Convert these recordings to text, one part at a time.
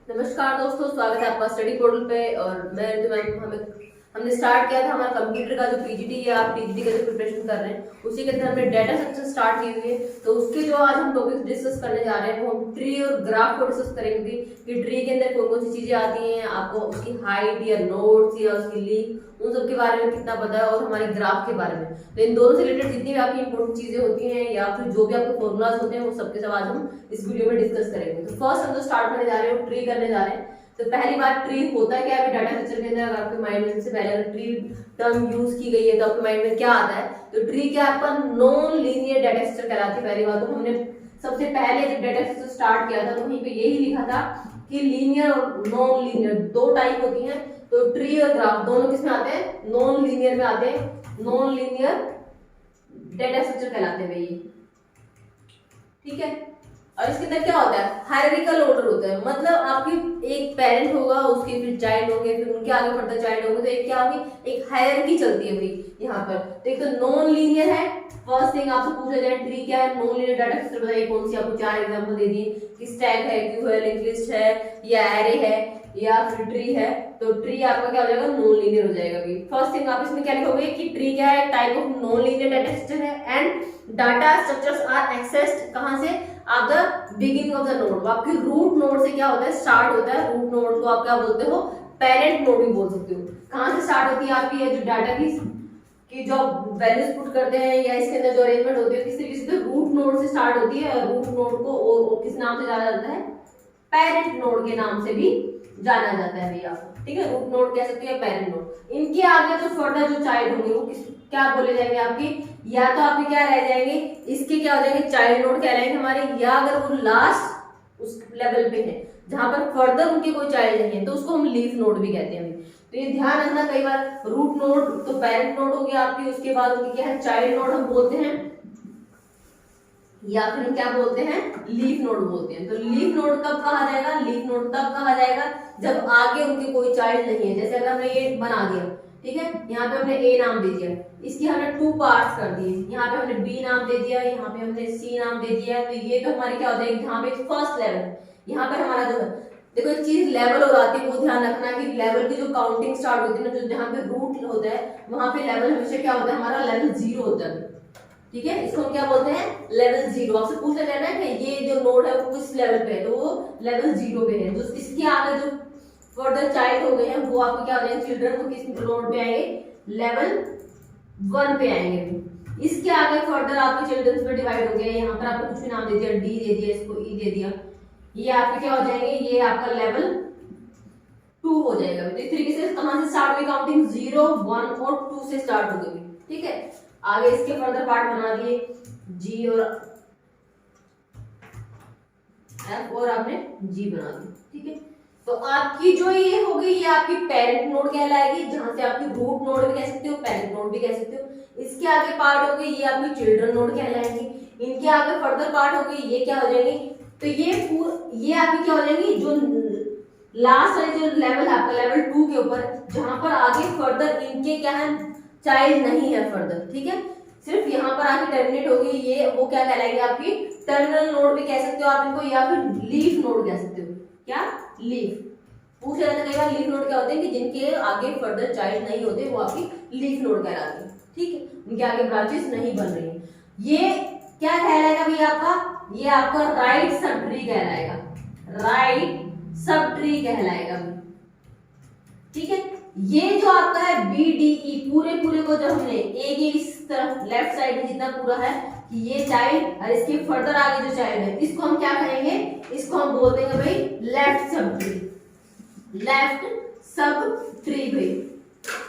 नमस्कार दोस्तों, स्वागत है आपका स्टडी पोर्टल पे। और मैं जो मैम हमने स्टार्ट किया था हमारा कंप्यूटर का जो पीजीटी या आप पीजीटी का जो प्रिपरेशन कर रहे हैं उसी के अंदर हमने डाटा स्ट्रक्चर स्टार्ट की हुई है। तो उसके जो आज हम टॉपिक डिस्कस करने जा रहे हैं वो हम ट्री और ग्राफ को डिस्कस करेंगे कि ट्री के अंदर कौन कौन सी चीजें आती हैं, आपको उसकी हाइट या नोड्स या उसकी लीफ उन सब के बारे में कितना पता है, और हमारे ग्राफ के बारे में। तो इन दोनों से रिलेटेड जितनी भी आपकी इंपॉर्टेंट चीजें होती हैं या फिर जो भी आपके फॉर्मूलाज होते हैं वो सबके सब आज हम इस वीडियो में डिस्कस करेंगे। तो फर्स्ट हम जो स्टार्ट करने जा रहे हैं वो ट्री करने जा रहे हैं। तो पहली बात, ट्री होता है क्या है डाटा स्ट्रक्चर के अंदर। अगर आपके माइंड में सबसे पहले अगर ट्री टर्म यूज की गई है तो आपके माइंड में क्या आता है? तो ट्री क्या आपका नॉन लीनियर डाटा स्ट्रक्चर कहलाती है। पहली बात तो हमने सबसे पहले जब डाटा स्ट्रक्चर स्टार्ट किया था तो वहीं पे यही लिखा था कि लीनियर और नॉन लीनियर दो टाइप होती हैं। तो ट्री और ग्राफ दोनों किसमें आते हैं? नॉन लीनियर में आते हैं। नॉन लीनियर डाटा स्ट्रक्चर कहलाते हैं भैया, ठीक है। और इसके अंदर क्या होता है? हायरार्किकल ऑर्डर होता है। मतलब आपकी एक पेरेंट होगा, उसके फिर चाइल्ड होंगे, फिर उनके आगे फर्दर चाइल्ड होंगे, तो एक क्या होगी? एक हायरार्की चलती है भाई यहाँ पर। तो एक तो नॉन लीनियर है। फर्स्ट थिंग आपसे पूछा जाए ट्री क्या है, नॉन लीनियर डाटा स्ट्रक्चर बताइए कौन सी। आपको चार एग्जांपल दे दिए कि स्टैक है, क्यू है, लिंक्ड लिस्ट है, या एरे है, या फिर ट्री है। तो ट्री आपका क्या हो जाएगा? नॉन लीनियर हो जाएगा भाई। फर्स्ट थिंग आप इसमें क्या लिखोगे कि ट्री क्या है? Type of non linear data structure है and data structures are accessed कहां से? at the beginning of the node। आपकी रूट नोड से क्या होता है? स्टार्ट होता है। रूट नोड को आप क्या बोलते हो? पेरेंट नोड भी बोल सकते हो। कहां से स्टार्ट होती है आपकी ये जो डाटा की जो वैल्यूज पुट करते हैं या इसके अंदर जो अरेंजमेंट होती है किस तरीके से? रूट नोड से स्टार्ट होती है। रूट नोड को किस नाम से जाना जाता है? पेरेंट नोड के नाम से भी जाना जाता है भैया, ठीक है। रूट नोड कह सकते हैं, पेरेंट नोड। इनके आगे जो फर्दर जो चाइल्ड होंगे वो क्या बोले जाएंगे आपकी? या तो आपके क्या रह जाएंगे, इसके क्या हो जाएंगे? चाइल्ड नोड कहलाएंगे हमारे। या अगर वो लास्ट उस लेवल पे है जहां पर फर्दर उनके कोई चाइल्ड नहीं है तो उसको हम लीफ नोड भी कहते हैं। तो ये ध्यान रखना, कई बार रूट नोड तो पेरेंट नोड हो गया आपकी, उसके बाद उनकी क्या है? चाइल्ड नोड हम बोलते हैं, या फिर हम क्या बोलते हैं? लीफ नोड बोलते हैं। तो लीफ नोड कब कहा जाएगा? लीफ नोड तब कहा जाएगा जब आगे उनके कोई चाइल्ड नहीं है। जैसे अगर हमने ये बना दिया, ठीक है, यहाँ पे हमने ए नाम दे दिया, इसकी हमने टू पार्ट्स कर दिए, यहाँ पे हमने बी नाम दे दिया, यहाँ पे हमने सी नाम दे दिया। तो ये तो हमारी क्या हो जाएगी? यहाँ पे फर्स्ट लेवल, यहाँ पे हमारा जो है, देखो एक चीज लेवल हो जाती है वो ध्यान रखना कि लेवल की जो काउंटिंग स्टार्ट होती है ना, जो जहाँ पे रूट होता है वहां पे लेवल हमेशा क्या होता है? हमारा लेवल 0 होता है, ठीक है। इसको हम क्या बोलते हैं? लेवल 0। आपसे पूछा जाना है कि ये जो नोड है वो किस लेवल पे है, तो वो लेवल 0 पे है। जो इसके आगे जो फर्दर चाइल्ड हो गए हैं वो आपको क्या हो जाएंगे? चिल्ड्रन को किस नोड पे आएंगे? लेवल 1 पे आएंगे। इसके आगे फर्दर आपके चिल्ड्रन में डिवाइड हो गए, यहाँ पर आपको कुछ भी नाम दे दिया, डी दे दिया, इसको ई दे दिया, ये आपके क्या हो जाएंगे? ये आपका लेवल 2 हो जाएगा। तो इस तरीके से कहां से स्टार्ट हुई काउंटिंग? 0, 1 और 2 से स्टार्ट हो गई, ठीक है। आगे इसके फर्दर पार्ट बना दिए, जी और एफ और आपने जी बना दी, ठीक है। तो आपकी जो ये हो गई ये आपकी पेरेंट नोड कहलाएगी, जहां से आपकी रूट नोड भी कह सकते हो, पेरेंट नोड भी कह सकते हो। इसके आगे पार्ट हो गई ये आपकी चिल्ड्रन नोड कहलाएंगी। इनके आगे फर्दर पार्ट हो गई ये क्या हो जाएंगी? तो ये आपकी क्या हो जाएंगी? जो लास्ट वाली जो लेवल है आपका लेवल 2 के ऊपर, जहां पर आगे फर्दर इनके क्या है? चाइल्ड नहीं है फर्दर, ठीक है। सिर्फ यहाँ पर आके टर्मिनेट होगी, ये वो क्या कहलाएंगे? आपकी टर्मिनल नोड भी कह सकते हो आप इनको, या फिर लीफ नोड कह सकते हो। क्या? लीफ। पूछा जाता है कई बार लीफ नोड क्या होते हैं कि जिनके आगे फर्दर चाइल्ड नहीं होते वो आपकी लीफ नोड कहलाती है, ठीक है। उनके आगे ब्रांचेस नहीं बन रही है। ये क्या कहलाएगा भैया आपका? ये आपका राइट सब ट्री कहलाएगा, राइट सब ट्री कहलाएगा, ठीक है। ये जो आपका है BDE पूरे को जब हमने ए के इस तरफ लेफ्ट साइड में जितना पूरा है कि ये चाइल्ड और इसके फर्दर आगे जो चाइल्ड है इसको हम क्या कहेंगे? इसको हम बोल देंगे भाई left sub tree, left sub tree भाई,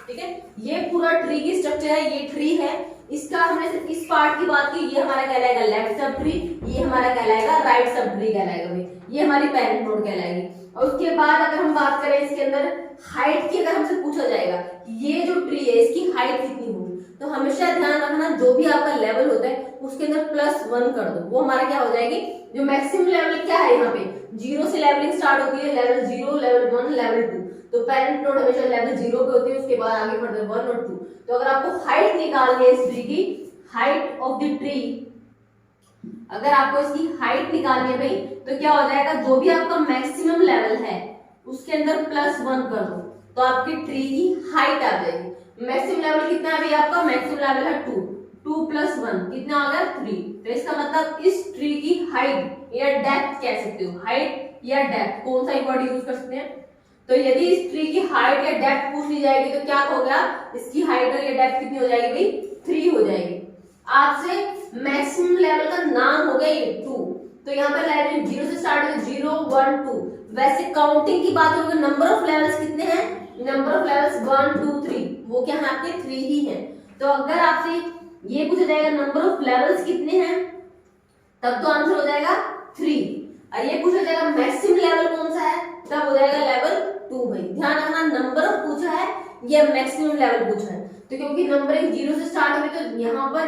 ठीक है। ये पूरा ट्री की स्ट्रक्चर है, ये ट्री है। इसका हमने सिर्फ इस पार्ट की बात की, ये हमारा कहलाएगा लेफ्ट सब ट्री, ये हमारा कहलाएगा राइट सब ट्री कहलाएगा भाई, ये हमारी पेरेंट नोड कहलाएगी। और उसके बाद अगर हम बात करें इसके अंदर हाइट की, अगर हमसे पूछा जाएगा ये जो ट्री है इसकी हाइट कितनी होगी, तो हमेशा ध्यान रखना जो भी आपका लेवल होता है उसके अंदर +1 कर दो, वो हमारा क्या हो जाएगी? जो मैक्सिमम लेवल क्या है यहाँ पे 0 से लेवलिंग स्टार्ट होती है, लेवल 0, लेवल 1, लेवल 2। तो पेरेंट नोड हमेशा लेवल 0 पे होती है, उसके बाद आगे फर्दर 1 और 2। तो अगर आपको हाइट निकालनी है इस ट्री की, हाइट ऑफ द ट्री, अगर आपको इसकी हाइट निकालनी है भाई, तो क्या हो जाएगा? जो भी आपका मैक्सिमम लेवल है उसके अंदर +1 कर दो तो आपकी ट्री की हाइट आ जाएगी। मैक्सिमम लेवल कितना है भैया आपका? मैक्सिमम लेवल है 2, 2 + 1 कितना आ गया? 3। तो इसका मतलब इस ट्री की हाइट या डेप्थ कह सकते हो, हाइट या डेप्थ कौन सा वर्ड यूज कर सकते हैं। तो यदि इस ट्री की हाइट या डेप्थ पूछ ली जाएगी तो क्या हो गया? इसकी हाइट और या डेप्थ कितनी हो जाएगी भाई? 3 हो जाएगी। आपसे मैक्सिमम लेवल का नाम हो गया ये 2। तो यहाँ पर लेवल 0 से स्टार्ट है, 0 1 2। वैसे काउंटिंग की बात करोगे नंबर ऑफ लेवल्स कितने हैं? नंबर ऑफ लेवल्स 1 2 3, वो क्या है आपके? 3 ही है। तो अगर आपसे ये पूछा जाएगा नंबर ऑफ लेवल्स कितने हैं, तब तो आंसर हो जाएगा 3। और ये पूछा जाएगा मैक्सिमम लेवल कौन सा है, तब हो जाएगा लेवल 2। भाई ध्यान रखना, नंबर ऑफ पूछा है या मैक्सिमम लेवल पूछा है। तो क्योंकि नंबरिंग 0 से स्टार्ट हुई तो यहाँ पर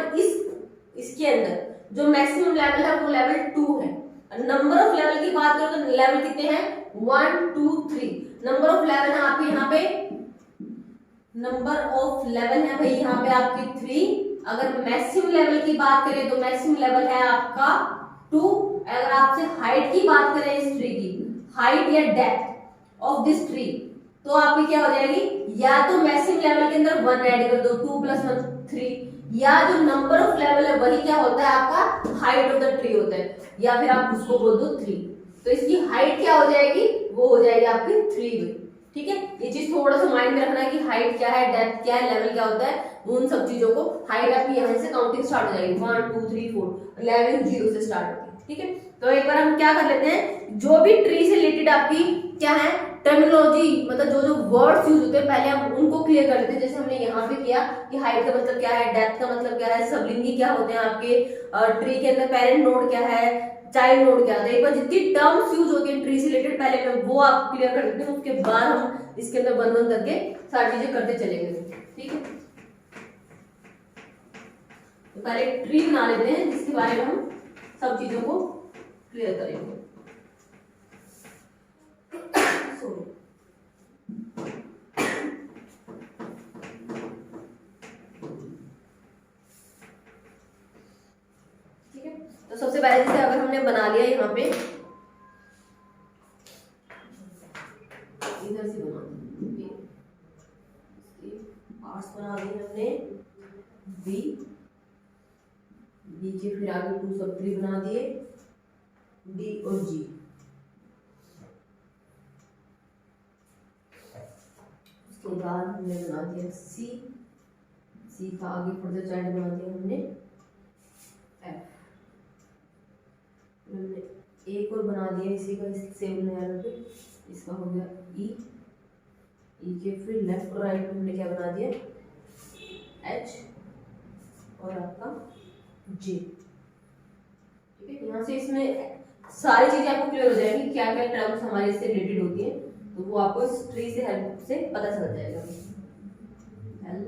इसके अंदर जो मैक्सिमम लेवल है वो लेवल 2 है। नंबर ऑफ लेवल की बात करो तो लेवल कितने हैं? 1 2 3। नंबर ऑफ लेवल है आपके यहाँ पे, नंबर ऑफ लेवल है भाई यहाँ पे आपके 3। अगर मैक्सिमम लेवल की बात करें तो मैक्सिमम लेवल है आपका 2। अगर आपसे हाइट की बात करें इस ट्री की, हाइट या डेप्थ ऑफ दिस ट्री, तो आपकी क्या हो जाएगी? या तो मैक्सिमम लेवल के अंदर 1 ऐड कर दो, 2 + 1 3, या जो नंबर ऑफ लेवल है वही क्या होता है आपका? हाइट ऑफ द ट्री होता है, या फिर आप उसको बोल दो 3। तो इसकी हाइट क्या हो जाएगी? वो हो जाएगी आपकी 3। ठीक है, ये चीज थोड़ा सा माइंड में रखना है कि हाइट क्या है, डेप्थ क्या है, लेवल क्या होता है, उन सब चीजों को। हाइट आपकी यहाँ से काउंटिंग स्टार्ट हो जाएगी 1 2 3 4, लेवल 0 से स्टार्ट होती है। ठीक है, तो एक बार हम क्या कर लेते हैं, जो भी ट्री से रिलेटेड आपकी क्या है टर्मिनोलॉजी, मतलब जो जो वर्ड्स यूज होते हैं पहले हम उनको क्लियर कर लेते हैं। जैसे हमने यहाँ पे किया कि हाइट का मतलब क्या है, डेप्थ का मतलब क्या है, सबलिंगी क्या होते हैं आपके, ट्री के अंदर पेरेंट नोड क्या है, चाइल्ड नोड क्या है। एक बार जितनी टर्म्स यूज होती है ट्री से रिलेटेड पहले मैं वो आप क्लियर कर देते हैं, उसके बाद हम इसके अंदर वन वन करके सारी चीजें करते चलेंगे। ठीक है, तो पहले एक ट्री बना लेते हैं जिसके बारे में हम सब चीजों को क्लियर करेंगे। ठीक है, तो सबसे पहले जैसे अगर हमने बना लिया यहाँ पे, इधर से बना पार्ट्स बना दिए हमने, बी के फिर आगे 2 सब 3 बना दिए, डी और जी। उसके बाद हमने बना दिया सी का आगे फर्दर चाइल्ड बना दिया हमने एफ। हमने एक और बना दिया इसी का, सेम नया पे इसका हो गया ई के फिर लेफ्ट और राइट में हमने क्या बना दिया एच और आपका जे। ठीक है, यहाँ से इसमें सारी चीजें आपको क्लियर हो जाएगी, क्या क्या टर्म्स हमारे इससे रिलेटेड होती है, तो वो आपको इस ट्री से हेल्प से पता चल जाएगा। एल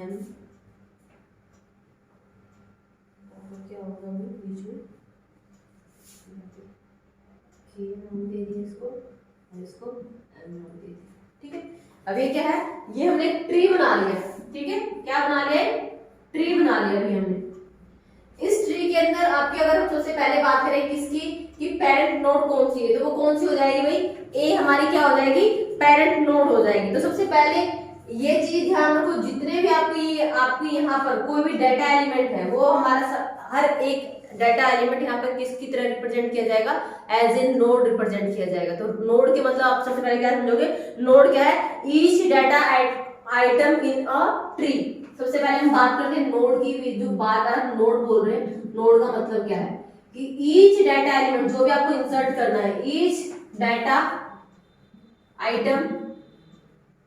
एम क्या होगा बीच में के नाम दे दिए इसको और इसको एम नाम दे दिया। ठीक है, अब ये क्या है, ये हमने एक ट्री बना लिया। ठीक है, क्या बना लिया? ट्री बना लिया अभी हमने। इस ट्री के अंदर आपके अगर हम सबसे पहले बात करें किसकी, कि पेरेंट नोड कौन सी है, तो वो कौन सी हो जाएगी भाई? ए हमारी क्या हो जाएगी? पेरेंट नोड हो जाएगी। तो सबसे पहले ये चीज ध्यान रखो, जितने भी आपकी यहाँ पर कोई भी डाटा एलिमेंट है वो हमारा हर एक डाटा एलिमेंट यहाँ पर किसकी तरह रिप्रेजेंट किया जाएगा? एज ए नोड रिप्रेजेंट किया जाएगा। तो नोड के मतलब आप सबसे पहले क्या समझोगे, नोड क्या है? Each data item in a tree. सबसे पहले हम बात करते हैं नोड की, जो बात हम नोड बोल रहे हैं, नोड का मतलब क्या है कि ईच डाटा एलिमेंट जो भी आपको इंसर्ट करना है, each data item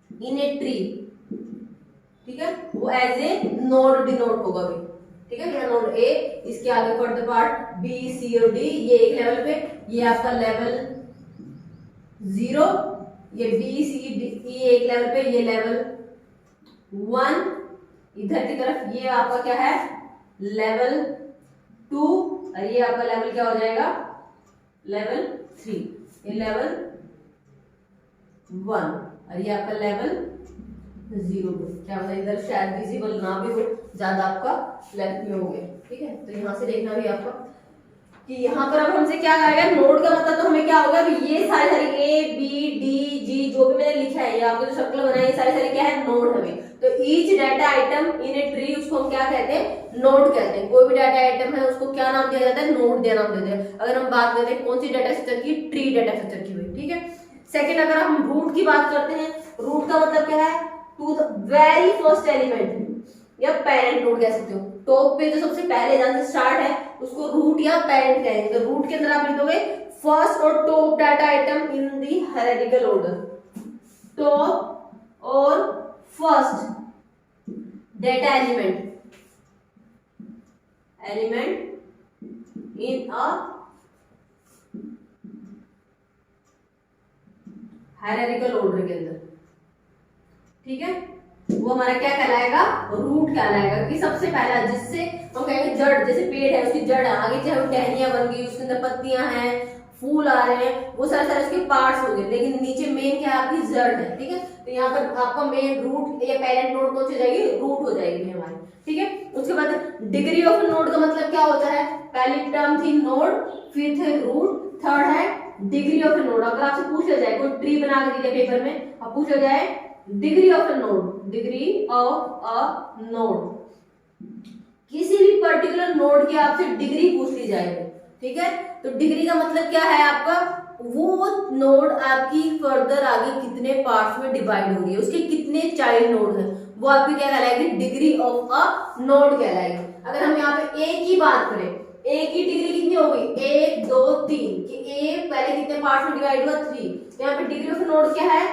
in a tree, ठीक है, वो एज ए नोड डिनोट होगा भी। ठीक है, यहाँ नोड ए, इसके आगे फर्दर पार्ट बी सी और डी, ये एक लेवल पे, ये आपका लेवल 0, ये बी सी डी ये एक लेवल पे, ये लेवल 1, इधर की तरफ ये आपका क्या है? लेवल 2, और ये आपका लेवल क्या हो जाएगा? लेवल 3, ये लेवल 1, और ये आपका लेवल 0। क्या होता है, इधर शायद विजिबल ना भी हो, ज्यादा आपका लेफ्ट में हो गया। ठीक है, तो यहाँ से देखना भी आपका कि यहाँ पर अब हमसे क्या कहा गया, नोड का मतलब तो हमें क्या क्या हो गया, अभी ये सारे सारे ए बी डी जी जो भी मैंने लिखा है, ये आपको जो शक्ल बनाई है सारे सारे क्या है, नोड हमें। तो each data item in a tree, उसको हम क्या कहते हैं, नोड कहते हैं। कोई भी डाटा आइटम है उसको क्या नाम दिया जाता है, नोड दिया नाम देते हैं। अगर हम बात करते हैं कौन सी डाटा स्ट्रक्चर की, ट्री डाटा स्ट्रक्चर की हुई, ठीक है। सेकंड, अगर हम रूट की बात करते हैं, रूट का मतलब क्या है, to the very first element या पेरेंट नोड कह सकते हो। टॉप पे जो सबसे पहले जहां से स्टार्ट है उसको रूट या पेरेंट कहेंगे। तो रूट के अंदर आप लिख दोगे फर्स्ट और top data item in the hierarchical order, top और first data element in a hierarchical order के अंदर, ठीक है, वो हमारा क्या कहलाएगा, रूट कहलाएगा। कि सबसे पहला जिससे हम कहेंगे जड़, जैसे पेड़ है उसकी जड़, आगे चाहे वो टहनियां बन गई, उसके अंदर पत्तियां हैं, फूल आ रहे हैं, वो सारे सारे उसके पार्ट्स हो गए, लेकिन नीचे मेन क्या है, आपकी जड़ है, ठीक है। तो यहाँ पर आपका मेन रूट या पेरेंट नोड कौन सी हो जाएगी, रूट हो जाएगी हमारी, ठीक है। उसके बाद डिग्री ऑफ नोड का मतलब क्या होता है, पहली टर्म थी नोड, फिर थे रूट, थर्ड है डिग्री ऑफ नोड। अगर आपसे पूछ लिया जाए, कोई ट्री बना के दिया पेपर में, अब पूछ लिया जाए degree of a node, degree of a node, किसी भी पर्टिकुलर नोड की आपसे डिग्री पूछ ली जाएगी, ठीक है। तो डिग्री का मतलब क्या है आपका, वो नोड आपकी फर्दर आगे कितने पार्ट्स में डिवाइड हो रही है, उसके कितने चाइल्ड नोड हैं, वो आपकी क्या कहलाएगी, डिग्री ऑफ अ नोड कहलाएगी। अगर हम यहाँ पे ए की बात करें, ए की डिग्री कितनी हो गई, 1 2 3, कि ए पहले कितने पार्ट्स में डिवाइड हुआ, 3। तो यहाँ पे डिग्री ऑफ नोड क्या है,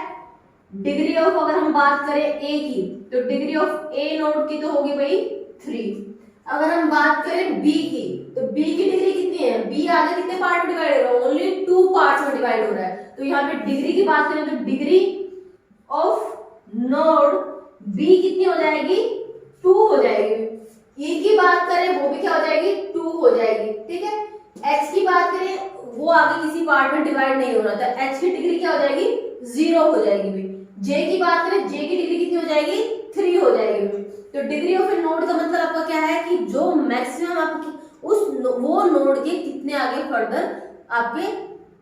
डिग्री ऑफ, अगर हम बात करें ए की, तो डिग्री ऑफ ए नोड की तो होगी भाई 3। अगर हम बात करें बी की, तो बी की डिग्री कितनी है, बी आगे कितने पार्ट में डिवाइड हो रहा है, ओनली 2 पार्ट्स में डिवाइड हो रहा है। तो यहाँ पे डिग्री की बात करें तो डिग्री ऑफ नोड बी कितनी हो जाएगी, 2 हो जाएगी। ई की बात करें वो भी क्या हो जाएगी, 2 हो जाएगी, ठीक है। एक्स की बात करें वो आगे किसी पार्ट में डिवाइड नहीं हो रहा था, एक्स की डिग्री क्या हो जाएगी, 0 हो जाएगी भाई। जे की बात करें, जे की डिग्री कितनी हो जाएगी, 3 हो जाएगी। तो डिग्री ऑफ ए नोड का मतलब आपका क्या है, कि जो मैक्सिमम आपकी उस वो नोड के कितने आगे फर्दर आपके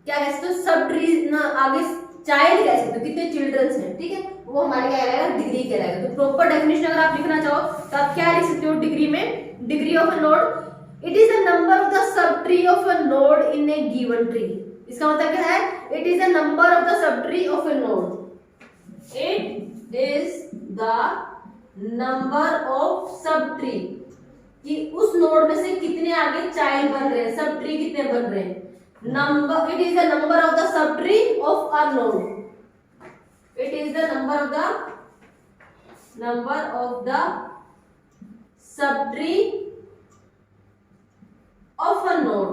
क्या कह सकते हो, सब ट्री ना आगे चाइल्ड कह सकते हो, कितने चिल्ड्रंस हैं, ठीक है, वो हमारे क्या कहलाएगा, डिग्री कहलाएगा। तो प्रॉपर डेफिनेशन अगर आप लिखना चाहो तो आप क्या लिख सकते हो डिग्री में, degree of A node, it is the number of the sub tree of a node in A given tree. इसका मतलब क्या है, it is the number of the sub tree of A node, it is the number of sub tree, कि उस node में से कितने आगे चाइल्ड बन रहे हैं, सब ट्री कितने बन रहे हैं, number, it is the number of the sub tree of a node, it is the number of the sub tree of a node.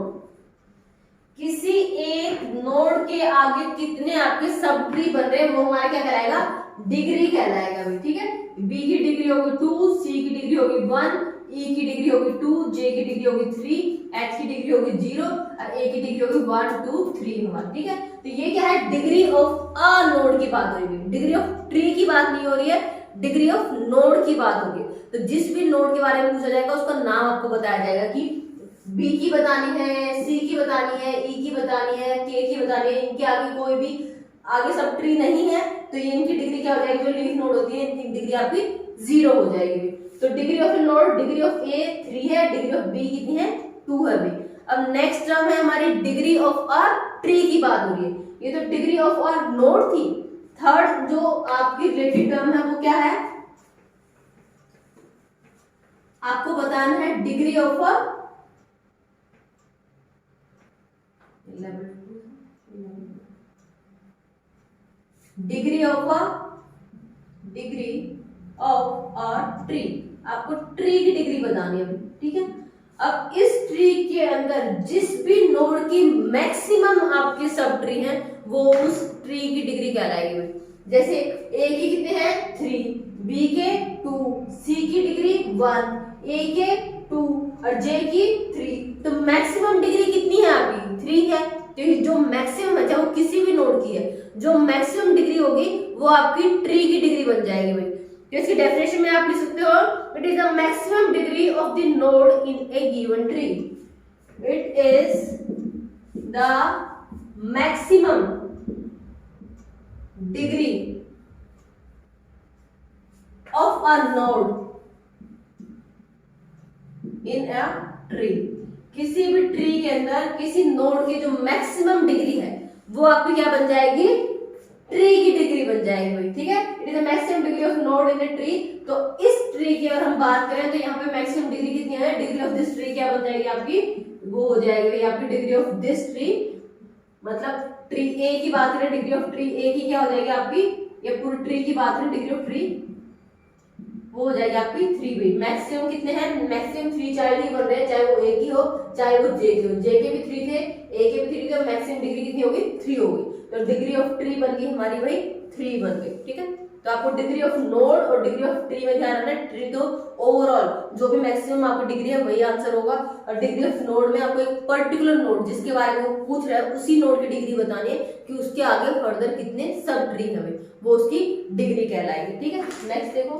किसी एक नोड के आगे कितने आपके सब ट्री बन रहे हैं, वो हमारा क्या कहलाएगा, डिग्री कहलाएगा भाई, ठीक है। बी की डिग्री होगी 2, सी की डिग्री होगी 1, ई की डिग्री होगी 2, जे की डिग्री होगी 3, एच की डिग्री होगी 0 और ए की डिग्री होगी 1 2 3 हमारा, ठीक है। तो ये क्या है, डिग्री ऑफ अ नोड की बात हो रही है, डिग्री ऑफ ट्री की बात नहीं हो रही है, डिग्री ऑफ नोड की बात होगी। तो जिस भी नोड के बारे में पूछा जाएगा उसका नाम आपको बताया जाएगा, कि बी की बतानी है, सी की बतानी है, ई की बतानी है, के की बतानी है, इनके आगे कोई भी आगे सब ट्री नहीं है, तो ये इनकी डिग्री क्या हो जाएगी, जो लीफ नोड होती है इनकी डिग्री आपकी 0 हो जाएगी। तो degree of node, degree of a 3 है, डिग्री ऑफ बी कितनी है, 2 है अभी। अब नेक्स्ट टर्म है हमारी डिग्री ऑफ अ ट्री की बात हो रही है, ये तो डिग्री ऑफ अ नोड थी। थर्ड जो आपकी रिलेटेड टर्म है वो क्या है, आपको बताना है degree of a degree of a tree, आपको ट्री की डिग्री बतानी है, ठीक है। अब इस ट्री के अंदर जिस भी नोड की मैक्सिमम आपके सब ट्री हैं वो उस ट्री की डिग्री कहलाएगी। जैसे ए की कितने हैं 3, बी के 2, सी की डिग्री 1, ए के 2 और जे की 3, तो मैक्सिमम डिग्री कितनी है आपकी 3 है। तो जो मैक्सिमम है चाहे वो किसी भी नोड की है, जो मैक्सिमम डिग्री होगी वो आपकी ट्री की डिग्री बन जाएगी भाई। तो इसकी डेफिनेशन में आप लिख सकते हो, it is the maximum degree of the node in A given tree, it is the maximum degree of a node in a tree, किसी भी ट्री के अंदर किसी नोड की जो मैक्सिमम डिग्री है वो आपकी क्या बन जाएगी, ट्री की डिग्री बन जाएगी भाई, ठीक है। It is the maximum degree of node in the tree. तो इस ट्री की अगर हम बात करें तो यहाँ पे मैक्सिमम डिग्री कितनी है, डिग्री ऑफ दिस ट्री क्या बन जाएगी आपकी, वो हो जाएगी भाई आपकी डिग्री ऑफ दिस ट्री, मतलब ट्री ए की बात करें, डिग्री ऑफ ट्री ए की क्या हो जाएगी आपकी, या पूरी ट्री की बात करें डिग्री ऑफ ट्री वो हो जाएगी आपकी 3 भाई। मैक्सिमम कितने हैं, मैक्सिमम 3 चाइल्ड ही बन रहे हैं, चाहे वो ए की हो चाहे वो जे की हो, जे के भी 3 थे ए के भी 3 थे, तो मैक्सिमम डिग्री कितनी होगी, 3 होगी। तो डिग्री ऑफ ट्री बन गई हमारी भाई 3 बन गई, ठीक है। तो आपको डिग्री ऑफ नोड और डिग्री ऑफ ट्री में ध्यान रखना है। ट्री तो ओवरऑल जो भी मैक्सिमम आपकी डिग्री है वही आंसर होगा, और डिग्री ऑफ नोड में आपको एक पर्टिकुलर नोड जिसके बारे में वो पूछ रहा है उसी नोड की डिग्री बतानी है कि उसके आगे फर्दर कितने सब ट्री है भाई, वो उसकी डिग्री कहलाएगी, ठीक है। नेक्स्ट देखो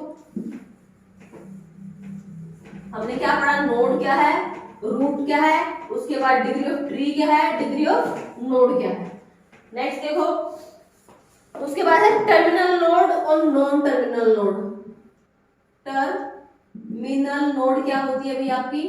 हमने क्या पढ़ा, नोड क्या है, रूट क्या है, उसके बाद डिग्री ऑफ ट्री क्या है, डिग्री ऑफ नोड क्या है। नेक्स्ट देखो उसके बाद है टर्मिनल नोड और non terminal node. Terminal node क्या होती है अभी आपकी,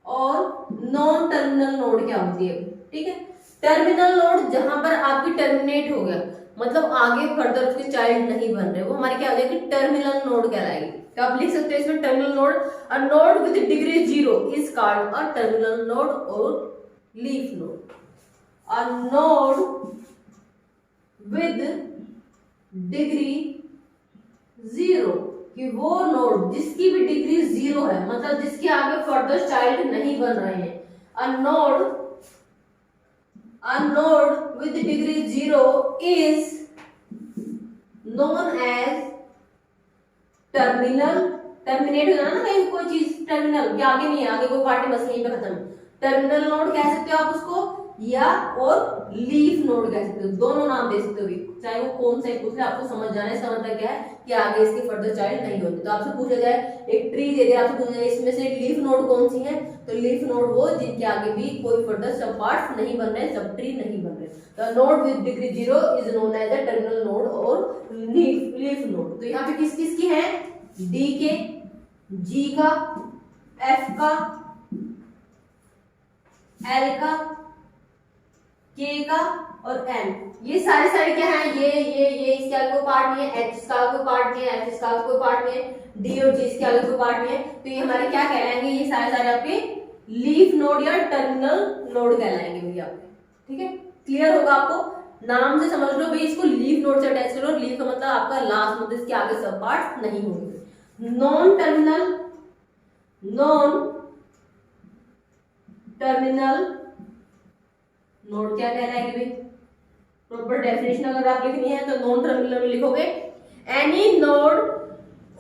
और नॉन टर्मिनल नोड क्या होती है, ठीक है। टर्मिनल नोड जहां पर आपकी टर्मिनेट हो गया, मतलब आगे फर्दर उसके चाइल्ड नहीं बन रहे, वो हमारी क्या हो जाएगी, टर्मिनल नोड कहलाएगी। तो आप लिख सकते हैं इसमें terminal node, a node with degree 0 is called a terminal node और leaf node. A node with degree 0 कि वो नोड जिसकी भी डिग्री 0 है, मतलब जिसके आगे फर्दर चाइल्ड नहीं बन रहे हैं। A node with degree 0 is known as terminal. Terminate हो जाना ना कहीं कोई चीज, टर्मिनल के आगे नहीं है, आगे कोई पार्टी बस यहीं पे खत्म। टर्मिनल नोड कह सकते हो आप उसको, या और लीफ नोड कह सकते हो, दोनों नाम दे सकते हो, चाहे वो कौन सा ही पूछ ले, आपको समझ जाना है इसका मतलब क्या है कि आगे इसके फर्दर चाइल्ड नहीं होते। तो आपसे पूछा जाए एक ट्री दे दे, आपसे पूछा जाए इसमें से लीफ नोड कौन सी है, तो लीफ नोड वो जिनके आगे भी कोई फर्दर सब पार्ट्स नहीं बन रहे, सब ट्री नहीं बन रहे। तो node with degree 0 is known as a terminal node और लीफ नोड। तो यहाँ पे किस किस की है, डी के, जी का, एफ का, एल का, के का और एम, ये सारे क्या है, ये इसके आगे कोई पार्ट नहीं है, एच इसका आगे कोई पार्ट नहीं है, एफ इसका आगे कोई पार्ट नहीं है, डी और जी इसके आगे कोई पार्ट नहीं है। तो ये हमारे क्या कहलाएंगे, ये सारे आपके लीफ नोड या टर्मिनल नोड कहलाएंगे भैया आपके, ठीक है। क्लियर होगा आपको, नाम से समझ लो भाई, इसको लीफ नोड से अटैच करो। लीफ का मतलब आपका लास्ट, मतलब इसके आगे सब पार्ट नहीं होंगे। नॉन टर्मिनल नोड क्या कहलाएगी भाई, प्रॉपर डेफिनेशन अगर आप लिखनी है तो नॉन टर्मिनल में लिखोगे, any node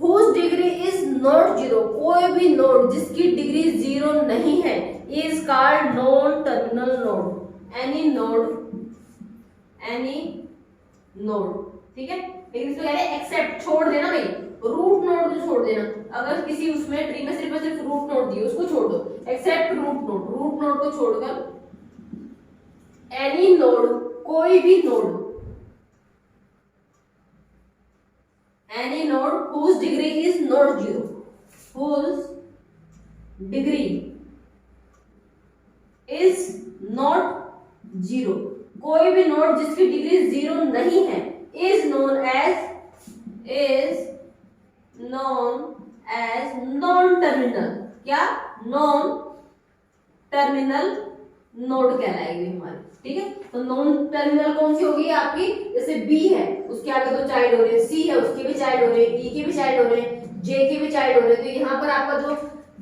whose degree is not 0, कोई भी नोड जिसकी डिग्री 0 नहीं है, is called non terminal node. Any node, ठीक है। लेकिन इसमें कह रहे हैं एक्सेप्ट, छोड़ देना भाई, रूट नोड को छोड़ देना। अगर किसी उसमें ट्री में सिर्फ रूट नोड दिए उसको छोड़ दो, एक्सेप्ट रूट नोड को छोड़कर एनी नोड, कोई भी node, any node whose degree is not 0, whose degree is not 0, कोई भी नोड जिसकी डिग्री 0 नहीं है, is known as non terminal. क्या, नॉन टर्मिनल नोड कहलाएगी हमारी, ठीक है। तो नॉन टर्मिनल कौन सी होगी आपकी, जैसे बी है उसके आगे तो चाइल्ड हो रहे हैं, सी है उसके भी चाइल्ड हो रहे हैं, ई के भी चाइल्ड हो रहे हैं, जे के भी चाइल्ड हो रहे हैं। तो यहाँ पर आपका जो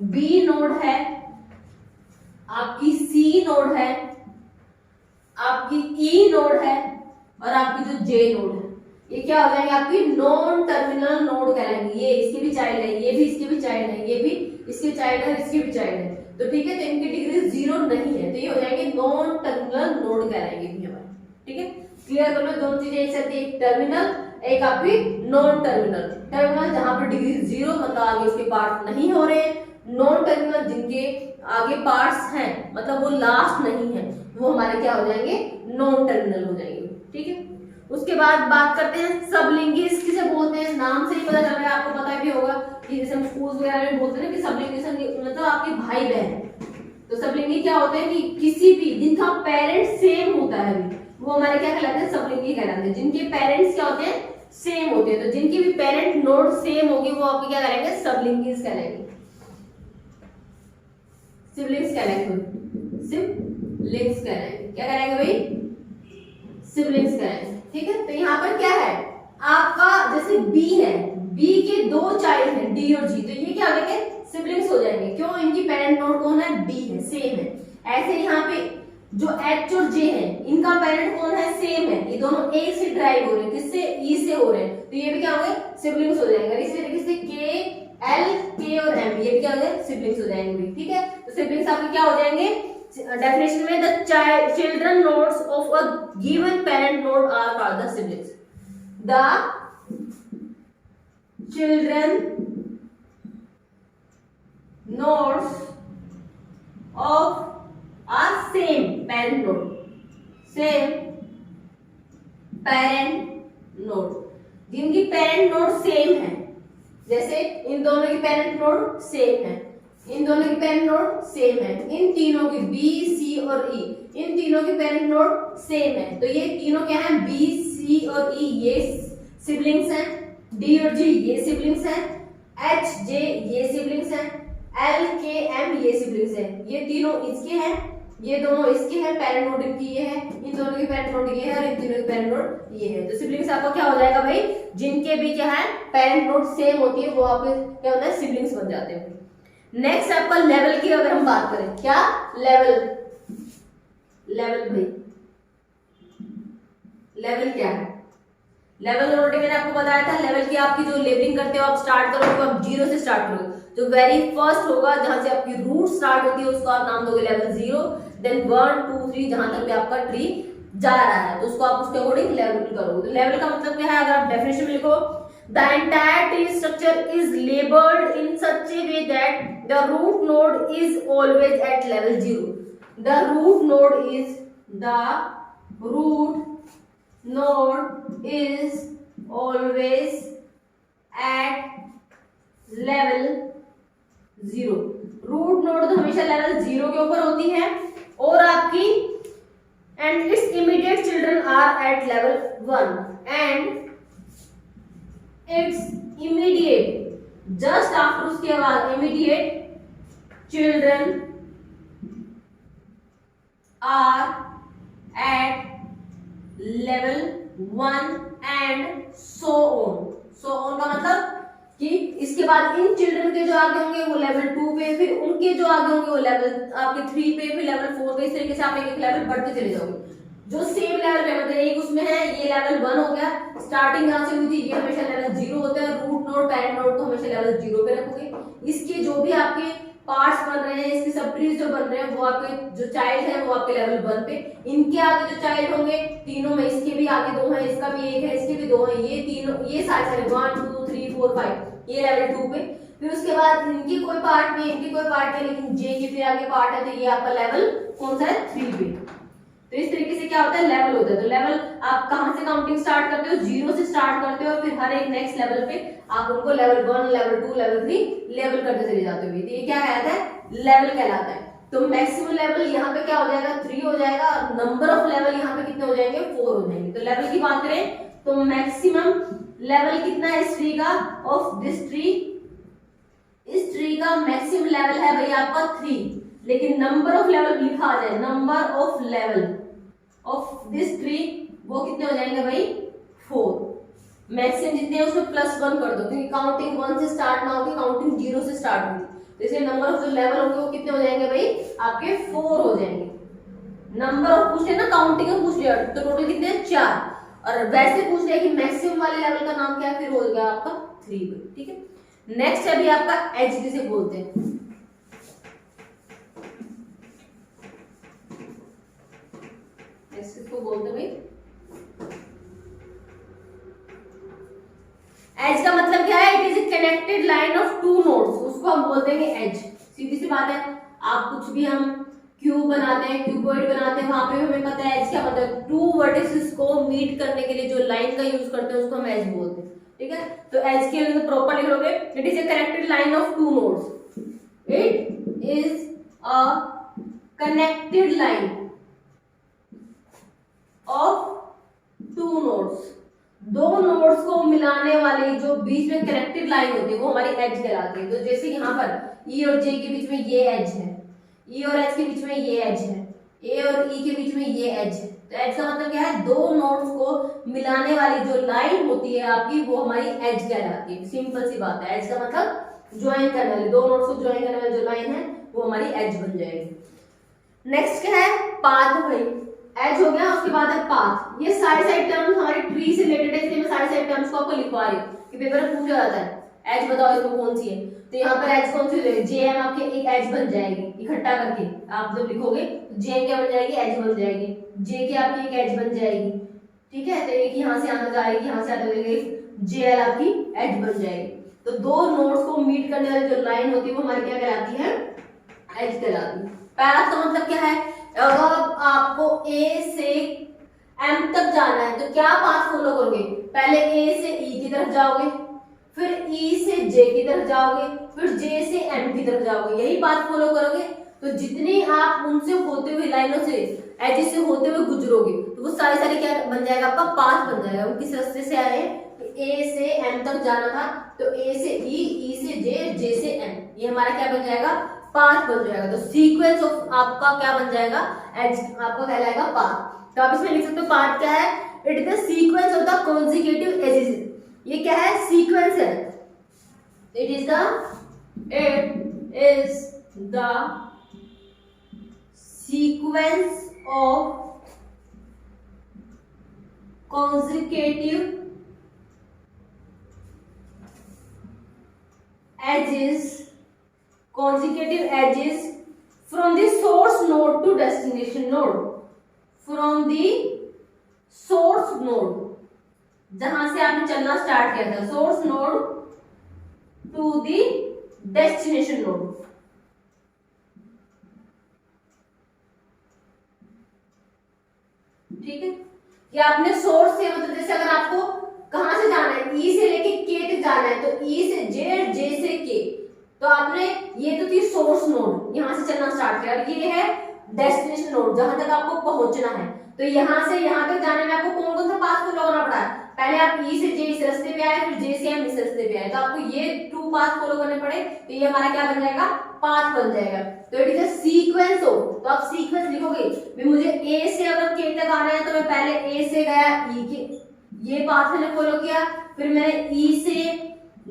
बी नोड है, आपकी सी नोड है, आपकी ई नोड है और आपकी जो जे नोड है, ये क्या हो जाएंगे आपकी नॉन टर्मिनल नोड कहलाएंगे। ये इसके भी चाइल्ड है, ये भी इसके भी चाइल्ड है, ये भी इसके चाइल्ड है, इसके भी चाइल्ड है, तो ठीक है। तो इनकी डिग्री 0 नहीं है, तो ये हो जाएंगे नॉन टर्मिनल नोड कहलाएंगे भी हमारे, ठीक है। क्लियर कर लो, दोनों चीजें एक साथ, एक टर्मिनल एक आपकी नॉन टर्मिनल। टर्मिनल जहां पर डिग्री 0 मतलब आगे उसके पार्ट नहीं हो रहे, नॉन टर्मिनल जिनके आगे पार्ट्स हैं मतलब वो लास्ट नहीं है, वो हमारे क्या हो जाएंगे, नॉन टर्मिनल हो जाएंगे। ठीक है, उसके बाद बात करते हैं सबलिंगेस किसे बोलते हैं। नाम से ही पता चल रहा है, आपको पता भी होगा कि जैसे हम स्कूल वगैरह में बोलते हैं ना कि सबलिंगेस मतलब आपके भाई बहन। तो सबलिंगी क्या होते हैं कि किसी भी जिनका पेरेंट्स सेम होता है वो हमारे क्या कहलाते हैं, सबलिंगी कहलाते हैं। जिनके पेरेंट्स क्या होते हैं, सेम होते हैं। तो जिनकी भी पेरेंट नोड सेम होगी वो आपके क्या करेंगे, सबलिंगीज कहलाएंगे, सिबलिंग्स कहलाएंगे, सिबलिंग्स कहलाएंगे। क्या कहलाएंगे भाई, सिबलिंग्स कहलाएंगे। ठीक है, तो यहाँ पर क्या है आपका, जैसे बी है, बी के दो चाइल्ड हैं डी और जी, तो ये क्या हो जाएंगे, सिबलिंग्स हो जाएंगे। क्यों, इनकी पेरेंट नोड कौन है, बी है, सेम है। ऐसे यहाँ पे जो एच और जे है इनका पेरेंट कौन है, सेम है। ये दोनों एक से ड्राइव हो रहे हैं, किससे, ई से हो रहे हैं, तो ये भी क्या होंगे, सिबलिंग्स हो जाएंगे। इसी तरीके से के एल के और एम ये भी क्या हो जाएंगे, सिबलिंग्स हो जाएंगे। ठीक है, तो सिबलिंग्स आपके क्या हो जाएंगे, डेफिनेशन में the children nodes of a given parent node are called the siblings. The children nodes of a same parent node, same parent node, जिनकी पेरेंट नोड सेम है। जैसे इन दोनों की पेरेंट नोड सेम है, इन दोनों की पेरेंट नोड सेम है, इन तीनों की बी सी और ई, इन तीनों की पेरेंट नोड सेम है। तो ये तीनों क्या है, बी सी और ई ये सिबलिंग्स हैं, डी और जी ये सिबलिंग्स हैं, एच जे ये सिबलिंग्स हैं, एल के एम ये सिबलिंग्स हैं। ये तीनों इसके हैं, ये दोनों इसके हैं, पेरेंट नोड इनकी ये है, इन दोनों की पेरेंट नोड ये है और इन तीनों की पेरेंट नोड ये है। तो सिबलिंग्स आपका क्या हो जाएगा भाई, जिनके भी क्या है पेरेंट नोड सेम होती है वो आपके क्या होता है, सिबलिंग्स बन जाते हैं। नेक्स्ट आपका लेवल की अगर हम बात करें, क्या लेवल, लेवल भाई लेवल क्या है, लेवल ऑलरेडी मैंने आपको बताया था। लेवल की आपकी जो लेबलिंग करते हो आप स्टार्ट करोगे तो आप जीरो से स्टार्ट करोगे। जो वेरी फर्स्ट होगा जहां से आपकी रूट स्टार्ट होती है उसको आप नाम दोगे लेवल 0, देन 1 2 3 जहां तक भी आपका ट्री जा रहा है तो उसको आप उसके अकॉर्डिंग लेवल करोगे। तो लेवल का मतलब क्या है, अगर आप डेफिनेशन में लिखो, the entire tree structure is labelled in such a way that the root node is always at level 0। The root node is always at level 0। Root node तो हमेशा लेवल 0 के ऊपर होती है और आपकी and it's immediate children are at level 1 and it's immediate just after उसके बाद immediate children are at level 1 and so on का मतलब कि इसके बाद इन चिल्ड्रन के जो आगे होंगे वो लेवल 2 पे, फिर उनके जो आगे होंगे वो लेवल आपके 3 पे, फिर लेवल 4 पे। इस तरीके से आप एक एक लेवल बढ़ते चले जाओगे। जो सेम लेवल पे मतलब एक उसमें है ये लेवल 1 हो गया, स्टार्टिंग जहां से हुई थी ये हमेशा लेवल 0 होता है। रूट नोड पेरेंट नोड को हमेशा लेवल 0 पे रखोगे। इसके जो भी आपके पार्ट्स बन रहे हैं, इसके सब ट्रीज जो बन रहे हैं वो आपके जो चाइल्ड है वो आपके लेवल 1 पे। इनके आगे जो चाइल्ड होंगे तीनों में, इसके भी आगे 2 हैं, इसका भी 1 है, इसके भी 2 हैं, ये तीनों ये सारे 1 2 3 4 5 ये लेवल 2 पे। फिर उसके बाद इनकी कोई पार्ट नहीं, इनकी कोई पार्ट नहीं, लेकिन जे के फिर आगे पार्ट है तो ये आपका लेवल कौन सा है, 3 पे। तो इस तरीके से क्या होता है, लेवल होता है। तो लेवल आप कहां से काउंटिंग स्टार्ट करते हो, 0 से स्टार्ट करते हो, फिर हर एक नेक्स्ट लेवल पे आप उनको लेवल 1 लेवल 2 लेवल 3 लेवल करते चले जाते हो। तो ये क्या कहलाता है, लेवल कहलाता है। तो मैक्सिमम लेवल यहाँ पे क्या हो जाएगा, 3 हो जाएगा और नंबर ऑफ लेवल यहाँ पे कितने हो जाएंगे, 4 हो जाएंगे। तो लेवल की बात करें तो मैक्सिमम लेवल कितना है इस ट्री का, ऑफ दिस ट्री, इस ट्री का मैक्सिमम लेवल है भाई आपका 3, लेकिन नंबर ऑफ लेवल लिखा आ जाए, number of level of this tree वो कितने हो जाएंगे भाई, 4। मैक्सिमम जितने हैं उसमें +1 कर दो क्योंकि काउंटिंग 1 से स्टार्ट ना होगी, काउंटिंग 0 से स्टार्ट होगी। तो इसलिए नंबर ऑफ जो लेवल होंगे वो कितने हो जाएंगे भाई, आपके 4 हो जाएंगे। नंबर ऑफ पूछ लिया ना, काउंटिंग में पूछ लिया तो टोटल कितने हैं, 4। और वैसे पूछ लिया कि मैक्सिमम वाले लेवल का नाम क्या है, फिर हो गया आपका 3। ठीक है, नेक्स्ट अभी आपका एज जिसे बोलते हैं। इसको बोलते भाई एज का मतलब क्या है, it is a connected line of 2 nodes, उसको हम बोल देंगे एज। सीधी सी बात है, आप कुछ भी हम क्यूब बनाते हैं, क्यूबॉइड बनाते हैं, वहां पे हमें पता है एज क्या मतलब है, टू वर्टिसेस को मीट करने के लिए जो लाइन का यूज करते हैं उसको हम एज बोलते हैं, ठीक है। तो एज के लिए प्रॉपर लिख लोगे, it is a connected line of two nodes, it is a connected line of two nodes, दो नोड्स को मिलाने वाली जो बीच में कनेक्टेड लाइन होती है वो हमारी एज कहलाती है। तो जैसे यहाँ पर ई और जे के बीच में ये एज है, ई और एच के बीच में ये एज है, ए और ई के बीच में ये एज है। तो एज का मतलब क्या है, दो नोड्स को मिलाने वाली जो लाइन होती है आपकी वो हमारी एज कहलाती है। सिंपल सी बात है, एज का मतलब ज्वाइन करने वाली, दो नोड्स को ज्वाइन करने वाली जो लाइन है वो हमारी एज बन जाएगी। नेक्स्ट क्या है, पाथ। भाई एज हो गया, उसके बाद है पाथ। ये सारे साइड टर्म्स हमारे ट्री से रिलेटेड है, इसलिए मैं सारे साइड टर्म्स को आपको लिखवा रही हूँ कि पेपर में पूछा जाता है एज बताओ इसमें कौन सी है। तो यहाँ पर एज कौन सी हो जाएगी, जे एम आपके एक एज बन जाएगी, इकट्ठा करके आप जब लिखोगे तो जे क्या बन जाएगी, एज बन जाएगी। जे की आपकी एक एज बन जाएगी, ठीक है। तो एक यहाँ से आने जाएगी, यहाँ से आते हुए जे एल आपकी एज बन जाएगी। तो दो नोड्स को मीट करने वाली जो लाइन होती है वो हमारी क्या कहलाती है, एज कहलाती है। पैथ का मतलब क्या है, अगर आपको ए से एम तक जाना है तो क्या पाथ फॉलो करोगे, पहले ए से ई की तरफ जाओगे, फिर ई से जे की तरफ जाओगे, फिर जे से एम की तरफ जाओगे, यही बात फॉलो करोगे। तो जितनी आप उनसे होते हुए लाइनों से एज से होते हुए गुजरोगे तो वो सारे क्या बन जाएगा, आपका पाथ बन जाएगा। वो किस रास्ते से आए, ए से एम तक जाना था तो ए से ई से जे, जे से एम, ये हमारा क्या बन जाएगा, पाथ बन जाएगा। तो सीक्वेंस ऑफ आपका क्या बन जाएगा, एज आपका कहलाएगा पाथ। तो आप इसमें लिख सकते हो पाथ क्या है, it is the sequence of the consecutive edges. ये क्या है, सीक्वेंस है। It is the sequence of consecutive edges from the source node to destination node, from the source node, जहां से आपने चलना स्टार्ट किया था, source node to the destination node। ठीक है, ये आपने सोर्स से मतलब जैसे अगर आपको कहां से जाना है, ई से लेके के तक जाना है तो ई से जे, जे से के, तो आपने ये तो थी सोर्स नोड, यहां से चलना स्टार्ट किया, और ये है डेस्टिनेशन नोड जहां तक आपको पहुंचना है। तो यहां से यहां तक जाने में आपको कौन कौन सा पाथ फॉलो करना पड़ा है, पहले आप ई से जे इस रास्ते पे आए, फिर जे से एम इस रास्ते पे आए, तो आपको ये टू पाथ फॉलो करने पड़े, तो ये हमारा क्या बन जाएगा, पाथ बन जाएगा। तो it is a sequence of, तो आप सीक्वेंस लिखोगे भी मुझे ए से अगर के तक आना है तो मैं पहले ए से गया ई के, ये पाथ मैंने फॉलो किया, फिर मैंने ई से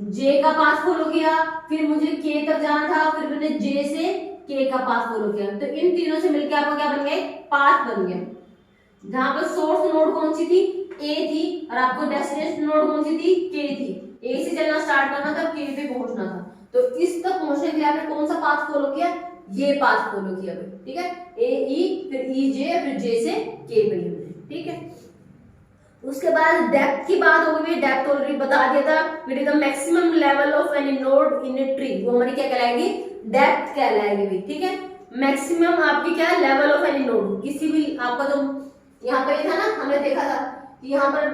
जे का पाथ फॉलो किया, फिर मुझे के तक जाना था, फिर मैंने जे से के का पाथ फॉलो किया। तो इन तीनों से मिलकर आपका क्या बन गया, पाथ बन गया। जहां पर सोर्स नोड कौन सी थी, ए थी, और आपको डेस्टिनेशन नोड कौन सी थी, के थी। ए से चलना स्टार्ट करना था, के पे पहुंचना था, तो इस तक पहुंचने के लिए आपने कौन सा पाथ फॉलो किया, ये पाथ फॉलो किया। ठीक है, ए ई, फिर ई जे, फिर जे से के पे हमने। ठीक है, उसके बाद डेप्थ की बात हो गई, डेप्थ ऑलरेडी बता दिया था, it is the maximum level of any node in a tree, वो हमारी क्या कहलाएगी, डेप्थ कहलाएगी। ठीक है, मैक्सिमम आपकी क्या है, लेवल ऑफ एनी नोड, किसी भी आपका जो यहाँ पे था ना, हमने देखा था कि यहाँ पर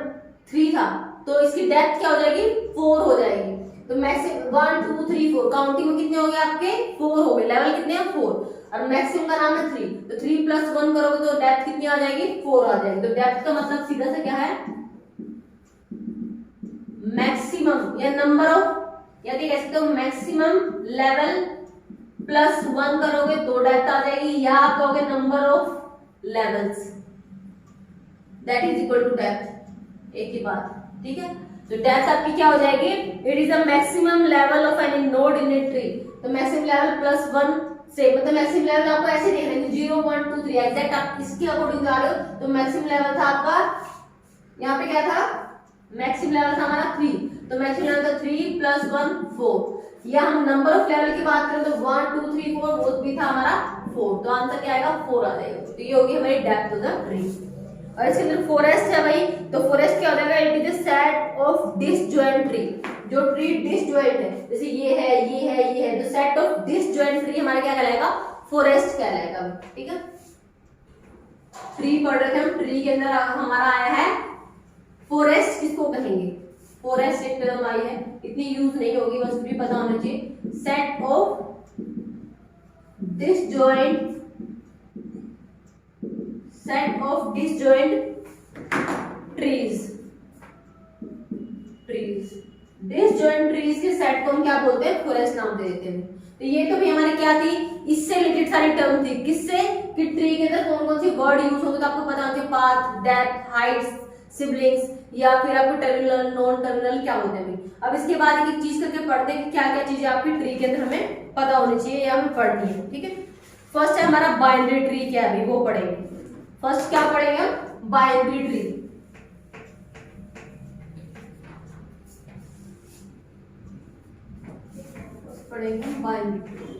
3 था, तो इसकी डेप्थ क्या हो जाएगी, 4 हो जाएगी। तो मैक्सिमम 1 2 3 4 काउंटिंग में कितने हो गए आपके, 4 हो गए, लेवल कितने हैं 4, और मैक्सिमम का नाम है 3, तो 3 + 1 करोगे तो डेप्थ कितनी आ जाएगी, 4 आ जाएगी। तो डेप्थ का मतलब सीधा से क्या है, मैक्सिमम या नंबर ऑफ, या कह सकते हो मैक्सिमम लेवल + 1 करोगे तो डेप्थ आ जाएगी, या आप कहोगे number of levels, that is equal to depth, एक ही बात। ठीक है, तो डेप्थ आपकी क्या हो जाएगी, it is the maximum level of any node in a tree. तो मैक्सिमम लेवल +1 से, मतलब मैक्सिमम लेवल आपको ऐसे देखना है 0 1 2 3 एग्जैक्ट आप इसके अकॉर्डिंग जा रहे हो। तो मैक्सिमम लेवल था आपका, यहाँ पे क्या था, मैक्सिमम लेवल था हमारा 3, तो मैक्सिमम लेवल था 3 + 1 4, या हम नंबर ऑफ लेवल की बात करें तो 1 2 3 4 वो भी था हमारा 4, तो आंसर क्या आएगा, 4 आ जाएगा। तो ये होगी हमारी डेप्थ ऑफ द ट्री। और इसके अंदर फॉरेस्ट है भाई, तो फॉरेस्ट क्या हो जाएगा, it is the set of disjoint tree, जो ट्री डिसजॉइंट है, जैसे ये है, ये है, ये है, तो सेट ऑफ डिसजॉइंट ट्री हमारा क्या कहलाएगा, फॉरेस्ट कहलाएगा। ठीक है, ट्री पढ़ रहे थे हम, ट्री के अंदर हमारा आया है फॉरेस्ट, किसको कहेंगे? फॉरेस्ट एक टर्म आई है, इतनी यूज नहीं होगी, बस भी पता होना चाहिए। Set of disjoint, set of disjoint trees, disjoint trees के सेट को हम क्या बोलते हैं? फॉरेस्ट नाम दे देते हैं। तो ये तो भी हमारी क्या थी, इससे रिलेटेड सारी टर्म थी। किससे? कि ट्री के अंदर कौन कौन सी वर्ड यूज होंगे, तो आपको पता होना चाहिए। पाथ, डेप्थ, हाइट्स, सिबलिंग्स, या फिर आपको टर्मिनल, नॉन टर्मिनल क्या होते हैं। अब इसके बाद एक एक चीज करके पढ़ते हैं कि क्या क्या चीजें आपकी ट्री के अंदर हमें पता होनी चाहिए या हमें पढ़नी है। ठीक है, फर्स्ट है हमारा बाइनरी ट्री, क्या है अभी वो पढ़ेंगे। फर्स्ट क्या पढ़ेंगे हम? Binary tree. पढ़ेंगे बाइनरी ट्री।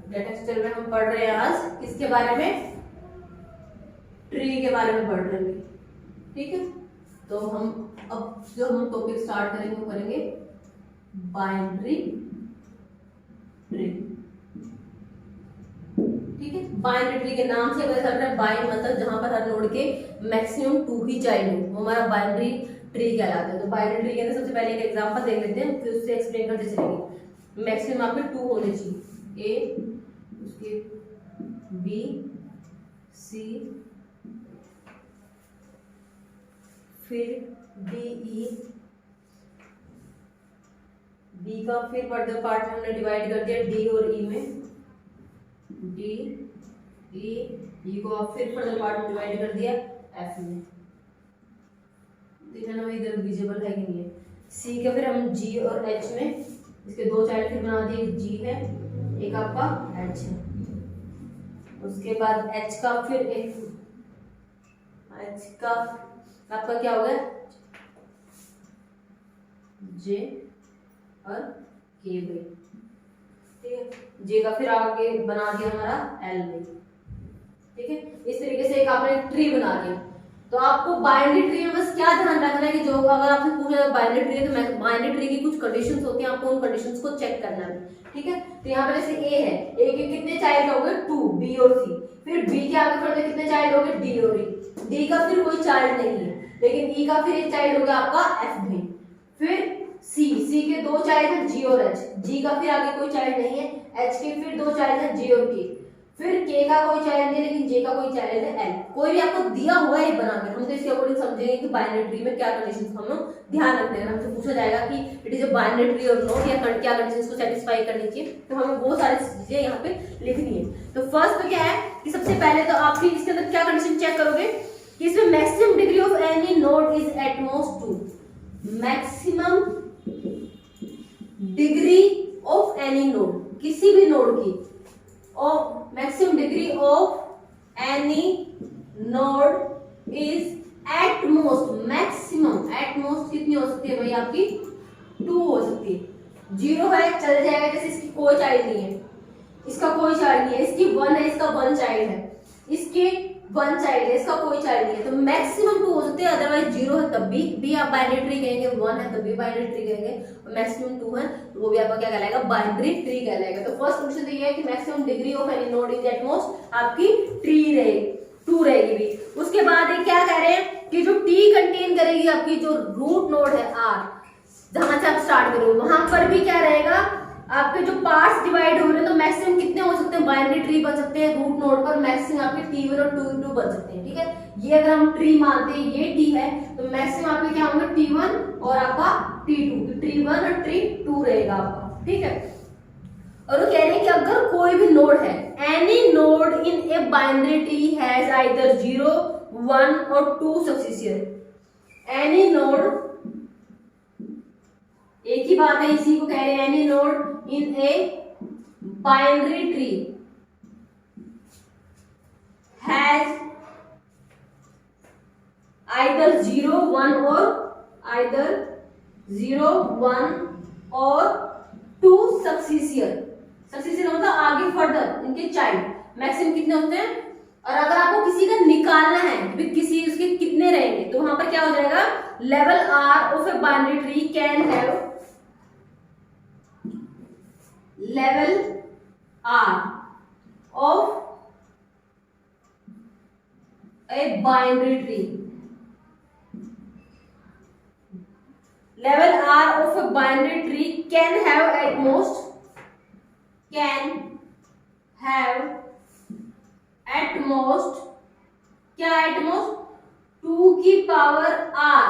डेटा स्ट्रक्चर में हम पढ़ रहे हैं आज किसके बारे में? ट्री के बारे में पढ़ रहे हैं। ठीक है, तो हम अब जो हम टॉपिक स्टार्ट करेंगे वो करेंगे बाइनरी ट्री। ठीक है, बाइनरी ट्री के नाम से पता चल रहा है, बाइन मतलब जहां पर हर नोड के मैक्सिमम 2 ही चाइल्ड हो, वो हमारा बाइनरी ट्री कहलाता है। तो बाइनरी ट्री के अंदर सबसे पहले एक एग्जांपल देख लेते हैं, फिर उससे एक्सप्लेन करते चलेंगे। मैक्सिमम आपके 2 होने चाहिए, ए, उसके बी, सी, फिर डी, ई, बी का फिर फर्दर पार्ट हमने डिवाइड कर दिया डी और ई में, डी, ई को फिर फर्दर पार्ट में डिवाइड कर दिया एफ में। देखना भाई इधर विजिबल है कि नहीं है। सी का फिर हम जी और एच में, इसके 2 चाइल्ड फिर बना दिए, जी है एक आपका एच है। उसके बाद एच का फिर एक, एच का आपका क्या होगा? जे और के भाई। ठीक है, जे का फिर आगे बना दिया हमारा एल में। ठीक है, इस तरीके से एक आपने ट्री बना दिया। तो आपको बाइनरी ट्री में बस क्या ध्यान रखना है कि जो अगर आपसे पूछा जाए बाइनरी ट्री, तो बाइनरी ट्री की कुछ कंडीशंस होती हैं, आपको उन कंडीशंस को चेक करना है। ठीक है, तो यहाँ पे जैसे ए है, ए के कितने चाइल्ड हो गए? 2, बी और सी। फिर बी के आगे फर्दर कितने चाइल्ड हो गए? डी और ई। डी का फिर कोई चाइल्ड नहीं है, लेकिन ई का फिर एक चाइल्ड हो गया आपका एफ में। फिर सी के 2 चाइल्ड है, जी और एच। जी का फिर आगे कोई चाइल्ड नहीं है, एच के फिर 2 चाइल्ड है, जे और के। फिर के का कोई चाइल्ड नहीं, लेकिन जे का कोई चाइल्ड है, एल। कोई भी आपको दिया हुआ है बना के, हम तो इसके अकॉर्डिंग समझेंगे कि बाइनरी ट्री में क्या कंडीशंस हम लोग ध्यान रखते हैं। हमसे पूछा जाएगा कि it is a binary tree और नॉट, या क्या कंडीशंस को सेटिस्फाई करनी चाहिए, तो हमें वो सारी चीजें यहाँ पे लिखनी है। तो फर्स्ट तो क्या है कि सबसे पहले तो आप इसके अंदर क्या कंडीशन चेक करोगे कि इसमें maximum degree of any node is eight most 2। Maximum degree of any node, किसी भी नोड की, और maximum degree of any node is at most, maximum at most कितनी हो सकती है भाई? आपकी 2 हो सकती है। 0 है चल जाएगा, जैसे इसकी कोई चाइल्ड नहीं है, इसका कोई चाइल्ड नहीं है, इसकी 1 है, इसका 1 चाइल्ड है, इसके 1 चाइल्ड है, इसका कोई चाइल्ड नहीं है, तो मैक्सिमम 2 हो सकते हैं। अदरवाइज 0 है तब भी आप बाइनरी ट्री कहेंगे, 1 है तब भी बाइनरी ट्री कहेंगे, और मैक्सिमम 2 है तो वो भी आपका क्या कहलाएगा? बाइनरी ट्री कहलाएगा। तो फर्स्ट क्वेश्चन तो ये है कि maximum degree of any node is at most आपकी ट्री रहेगी, 2 रहेगी भी। उसके बाद ये क्या कह रहे हैं कि जो टी कंटेन करेगी आपकी जो रूट नोड है आर, जहां से आप स्टार्ट करोगे वहां पर भी क्या रहेगा? आपके जो पार्ट्स डिवाइड हो रहे हैं, तो मैक्सिमम कितने हो सकते हैं? बाइनरी ट्री बन सकते हैं रूट नोड पर, मैक्सिमम आपके T1 और T2 बन सकते हैं। ठीक है, ये अगर हम ट्री मानते हैं, ये T है, तो मैक्सिमम आपके क्या होंगे? T1 और आपका T2, तो T1 और T2 रहेगा आपका। ठीक है, और वो कह रहे हैं कि अगर कोई भी नोड है, any node in a binary tree has either 0, 1 और 2 सक्सेसिव। एनी नोड, एक ही बात है, इसी को कह रहे हैं any node in a binary tree has either 0, 1 और आइदर 0, 1 और 2 सक्सेसिव। सक्सेसिव मतलब आगे फर्दर इनके चाइल्ड। मैक्सिमम कितने होते हैं? और अगर आपको किसी का निकालना है कि किसी उसके कितने रहेंगे, तो वहां पर क्या हो जाएगा, level R of a binary tree can have level R of a binary tree, level R of a binary tree can have at most क्या at most 2 की पावर r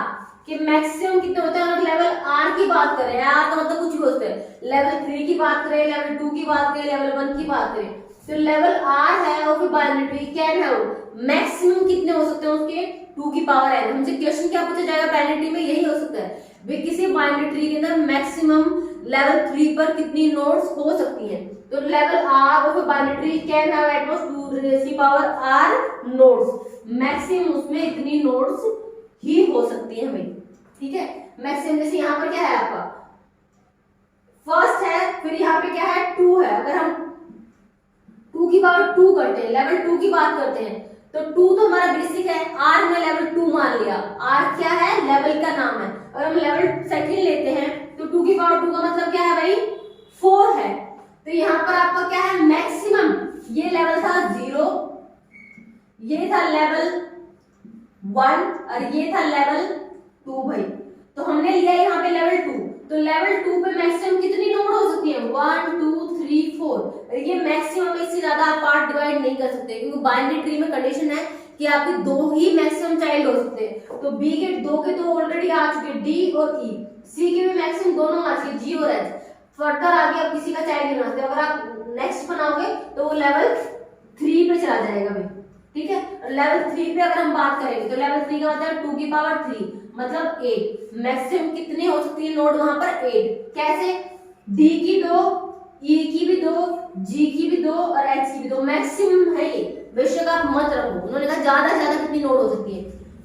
के मैक्सिमम कितने होते हैं। अगर लेवल R की बात करें, R का मतलब कुछ भी हो सकता है, लेवल 3 की बात करें, लेवल 2 की बात करें, लेवल 1 की बात करें, तो लेवल R है of a binary tree can have maximum कितने हो सकते हैं उसके 2 की पावर n। हमसे क्वेश्चन क्या पूछा जाएगा बाइनरी ट्री में, यही हो सकता है वे किसी बाइनरी ट्री के अंदर मैक्सिमम लेवल 3 पर कितनी नोड्स हो सकती हैं। तो level R of a binary tree can have at most 2 raise की पावर r नोड्स, मैक्सिमम उसमें इतनी नोड्स ही हो सकती है भाई, ठीक है। मैक्सिमम जैसे यहाँ पर क्या है आपका फर्स्ट है, फिर यहाँ पे क्या है 2 है, अगर हम 2 की पावर 2 करते हैं, लेवल 2 की बात करते हैं, तो 2 तो हमारा बेसिक है, R में लेवल 2 मान लिया, R क्या है लेवल का नाम है, और हम लेवल सेकंड लेते हैं तो 2 की पावर 2 का मतलब क्या है भाई 4 है। तो यहाँ पर आपका क्या है मैक्सिमम, ये लेवल था 0, ये था लेवल 1 और ये था लेवल 2 भाई, तो हमने लिया यहाँ पे लेवल 2, तो लेवल 2 पे मैक्सिमम कितनी नोड हो सकती है 1 2 3 4, ये मैक्सिमम, इससे ज्यादा आप पार्ट डिवाइड नहीं कर सकते क्योंकि बाइनरी ट्री में कंडीशन है कि आपके 2 ही मैक्सिमम चाइल्ड हो सकते हैं। तो बी के 2 के तो ऑलरेडी आ चुके, डी और ई, सी के भी मैक्सिमम दोनों आ चुके, जी और एच, फर्दर आगे अब किसी का चाइल्ड नहीं बना सकते। अगर आप नेक्स्ट बनाओगे तो वो लेवल 3 पे चला जाएगा भाई, ठीक है। लेवल 3 पे अगर हम बात करेंगे तो लेवल 3 का मतलब 2 की पावर 3 मतलब 8, मैक्सिमम कितनी हो सकती है नोड वहां पर 8। कैसे, डी की 2, ई की भी 2, जी की भी 2 और एच की भी 2, मैक्सिमम है ये, बेशक आप मत रखो। उन्होंने कहा ज्यादा से ज्यादा कितनी नोड हो सकती है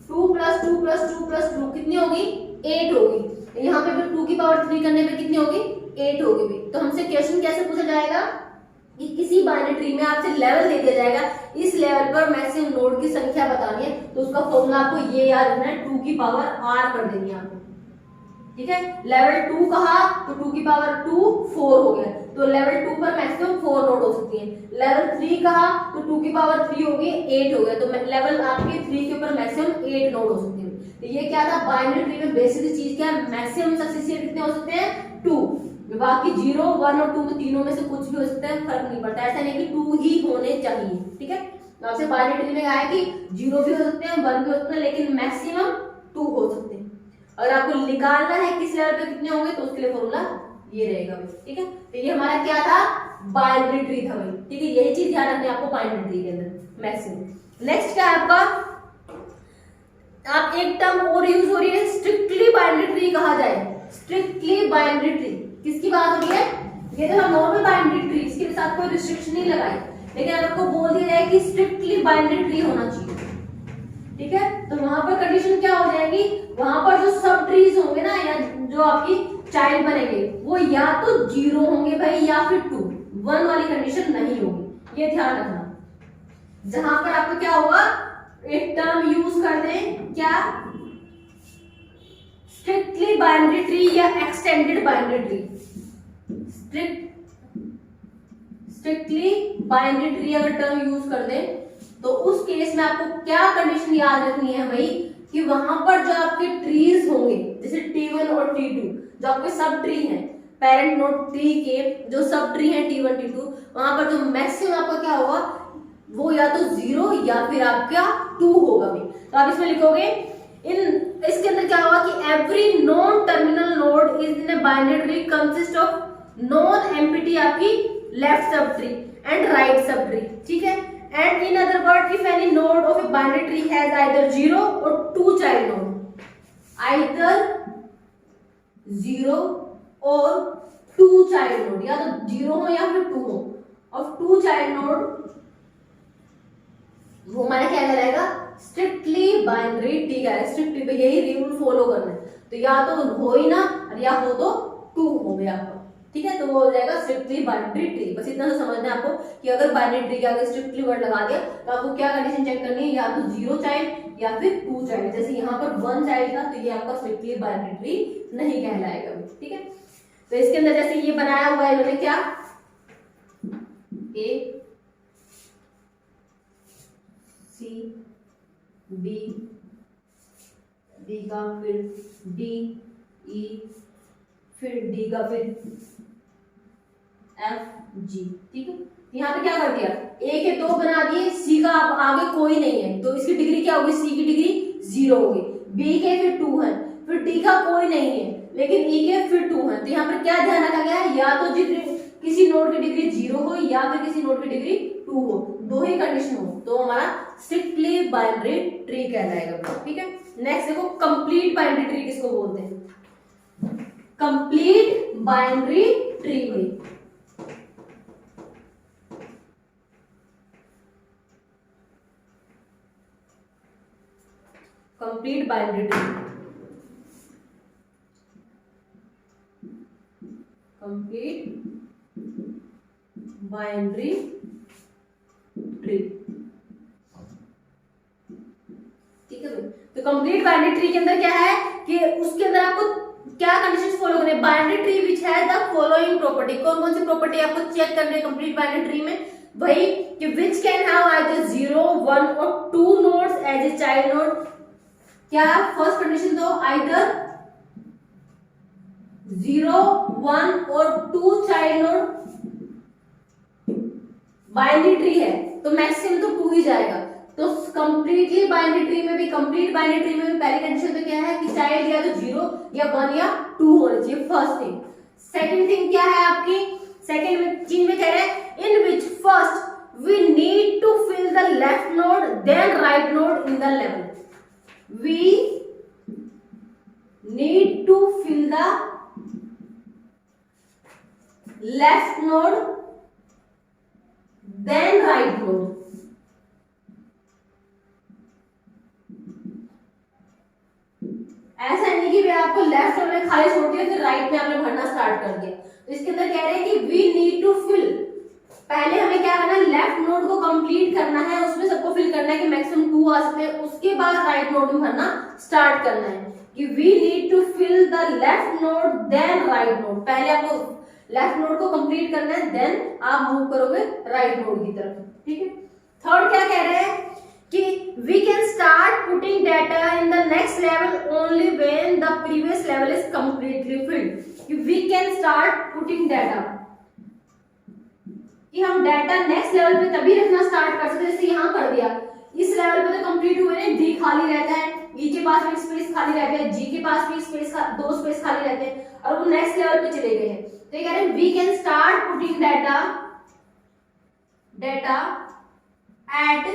2 + 2 + 2 + 2 कितनी होगी 8 होगी। यहाँ पे फिर 2 की पावर 3 करने पे कितनी होगी 8 होगी भी। तो हमसे क्वेश्चन कैसे पूछा जाएगा कि किसी बाइनरी ट्री में आपसे लेवल दे दिया जाएगा, इस लेवल पर मैक्सिमम नोड की संख्या बतानी है, तो उसका फॉर्मूला आपको ये याद रखना है 2 की पावर r कर देनी है आपको, ठीक है। लेवल 2 कहा तो 2 की पावर 2 4 हो गया, तो लेवल 2 पर मैक्सिमम 4 नोड हो सकती है। लेवल 3 कहा तो 2 की पावर 3 होगी 8 हो गया, तो लेवल आपके 3 के ऊपर मैक्सिमम 8 नोड हो सकती है। तो ये क्या था बाइनरी ट्री में बेसिक चीज क्या है, मैक्सिमम सक्सेसिव कितने हो सकते हैं 2, बाकी 0 1 और 2 में तीनों में से कुछ भी हो सकता है, फर्क नहीं पड़ता, ऐसा नहीं कि 2 ही होने चाहिए, ठीक है। तो आपसे बाइनरी ट्री में आया कि 0 भी हो सकते हैं 1 भी हो सकते हैं, लेकिन मैक्सिमम 2 हो सकते हैं। अगर आपको निकालना है किस लेवल पे कितने होंगे तो उसके लिए फॉर्मूला ये रहेगा भाई, ठीक है। तो ये हमारा क्या था बाइनरी ट्री था भाई, ठीक है। यही चीज ध्यान रखनी है आपको बाइनरी ट्री के अंदर मैक्सिमम। नेक्स्ट क्या है आपका, आप एक टर्म और यूज हो रही है स्ट्रिक्टली बाइनरी ट्री कहा जाए, स्ट्रिक्टली बाइनरी ट्री किसकी बात हो रही है, ये तो नॉर्मल बाइनरी ट्री, इसके साथ कोई रिस्ट्रिक्शन नहीं लगाई, लेकिन अगर आपको बोल दिया जाए कि स्ट्रिक्टली बाइनरी ट्री होना चाहिए, ठीक है, तो वहां पर कंडीशन क्या हो जाएगी, वहां पर जो सब ट्रीज होंगे ना या जो आपकी चाइल्ड बनेंगे वो या तो 0 होंगे भाई या फिर 2, 1 वाली कंडीशन नहीं होगी, ये ध्यान रखना। जहां पर आपको क्या होगा एक टर्म यूज कर दें क्या, स्ट्रिक्टली बाइनरी ट्री या extended binary tree, strictly binary tree अगर टर्म यूज कर दें तो उस केस में आपको क्या कंडीशन याद रखनी है भाई कि वहां पर जो आपके ट्रीज होंगे जैसे T1 और T2 जो आपके सब ट्री हैं, पेरेंट नोड ट्री के जो सब ट्री हैं T1 T2, वहां पर जो मैक्सिमम आपका क्या होगा वो या तो 0 या फिर आपका 2 होगा भाई। तो आप इसमें लिखोगे इसके अंदर क्या होगा कि every non terminal node is in a binary tree consist of non empty आपकी left sub tree and right सब ट्री, ठीक है। And in other words, if any node of a binary tree has either 0 or 2 child node, either 0 or 2 child node, या तो 0 हो या फिर 2 हो, और 2 child node वो हमारा क्या कहलाएगा स्ट्रिक्टली बाइनरी ट्री का है, स्ट्रिक्टली पे यही रूल फॉलो करना है, तो या तो हो ही ना और या हो तो 2 हो गया आपका, ठीक है, तो वो हो जाएगा स्ट्रिक्टली बाइनरी ट्री। बस इतना तो समझना है आपको कि अगर बाइनरी ट्री के आगे स्ट्रिक्टली वर्ड लगा दिया तो आपको क्या कंडीशन चेक करनी है, या तो 0 चाइल्ड या फिर 2 चाइल्ड। जैसे यहाँ पर 1 चाइल्ड था तो ये आपका स्ट्रिक्टली बाइनरी ट्री नहीं कहलाएगा। ठीक है, तो इसके अंदर जैसे ये बनाया हुआ है इन्होंने क्या, ए सी बी, डी का फिर डी, ई, फिर डी का फिर एफ, जी। ठीक है, यहाँ पे क्या कर दिया, ए के 2 बना दिए, सी का अब आगे कोई नहीं है तो इसकी डिग्री क्या होगी, सी की डिग्री 0 होगी। बी के फिर 2 है, फिर डी का कोई नहीं है लेकिन ई के फिर 2 है, तो यहाँ पर क्या ध्यान रखा गया है, या तो किसी नोड की डिग्री 0 हो या फिर किसी नोड की डिग्री 2 हो, दो ही कंडीशन हो तो हमारा स्ट्रिक्टली बाइनरी ट्री कहलाएगा। ठीक है, नेक्स्ट देखो कंप्लीट बाइनरी ट्री किसको बोलते हैं, कंप्लीट बाइनरी ट्री हुई। Complete binary tree, complete binary tree. ठीक है, तो कंप्लीट बाइनरी ट्री के अंदर क्या है कि उसके अंदर आपको क्या कंडीशंस फॉलो करने, binary tree which has the following property, कौन कौन सी प्रॉपर्टी आपको चेक करनी है कंप्लीट बाइनरी ट्री में, वही कि विच कैन हैव आइदर 0, 1 और 2 nodes as a child node. क्या फर्स्ट कंडीशन तो आइदर 0, 1 और 2 चाइल्ड नोड। बाइनरी ट्री है तो मैक्सिमम तो 2 ही जाएगा, तो कंप्लीटली बाइनरी ट्री में भी, कंप्लीट बाइनरी ट्री में भी पहली कंडीशन तो क्या है कि चाइल्ड या तो 0 या 1 या 2 होना चाहिए, फर्स्ट थिंग। सेकंड थिंग क्या है आपकी, सेकंड में चीज में कह रहे हैं in which first we need to fill the left node then right node in the level, we need to fill the left node then right node। ऐसा नहीं कि आपको लेफ्ट नोड में खाली छोड़ दिया फिर राइट में आपने भरना स्टार्ट कर दिया, तो इसके अंदर कह रहे हैं कि we need to fill, पहले हमें क्या करना है, लेफ्ट नोड को कंप्लीट करना है, उसमें सबको फिल करना है कि मैक्सिमम 2 आ सकते हैं, उसके बाद राइट नोड में भरना स्टार्ट करना है कि we need to fill the left node then right node. पहले आपको लेफ्ट नोड को कंप्लीट करना है देन आप मूव करोगे राइट नोड की तरफ। ठीक है, थर्ड क्या कह रहे हैं कि we can start putting data in the next level only when the previous level is completely filled. We can start putting data, कि हम डाटा नेक्स्ट लेवल पे तभी रखना स्टार्ट कर सकते हैं, जैसे यहाँ कर दिया, इस लेवल पे तो कंप्लीट हुए हैं, डी खाली रहता है, ई के पास भी स्पेस खाली रहता है, जी के पास भी स्पेस 2 स्पेस खाली रहते हैं और वो नेक्स्ट लेवल पे चले गए हैं, तो ये कह रहे हैं we can start putting data at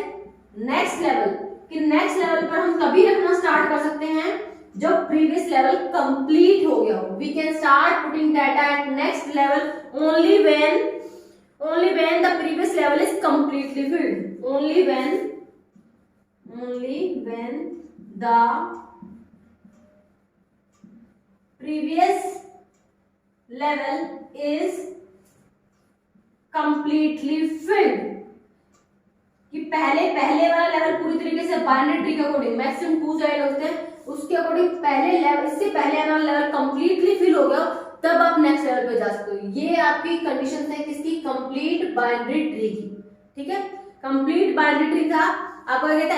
next level, कि नेक्स्ट लेवल पर हम तभी रखना स्टार्ट कर सकते हैं जब प्रीवियस लेवल कंप्लीट हो गया हो। We can start putting data at next level only when the previous level is completely filled, only when the previous level is completely filled, कि पहले वाला लेवल पूरी तरीके से बाइनरी ट्री के अकॉर्डिंग मैक्सिमम 2 चाइल्ड होते हैं, उसके अकॉर्डिंग पहले लेवल, इससे पहले वाला लेवल कंप्लीटली फिल हो गया तब आप नेक्स्ट लेवल पे जा सकते हो। ये आपकी कंडीशन है किसकी, कंप्लीट बाइनरी ट्री की। ठीक है, कंप्लीट बाइनरी ट्री था, आपको क्या था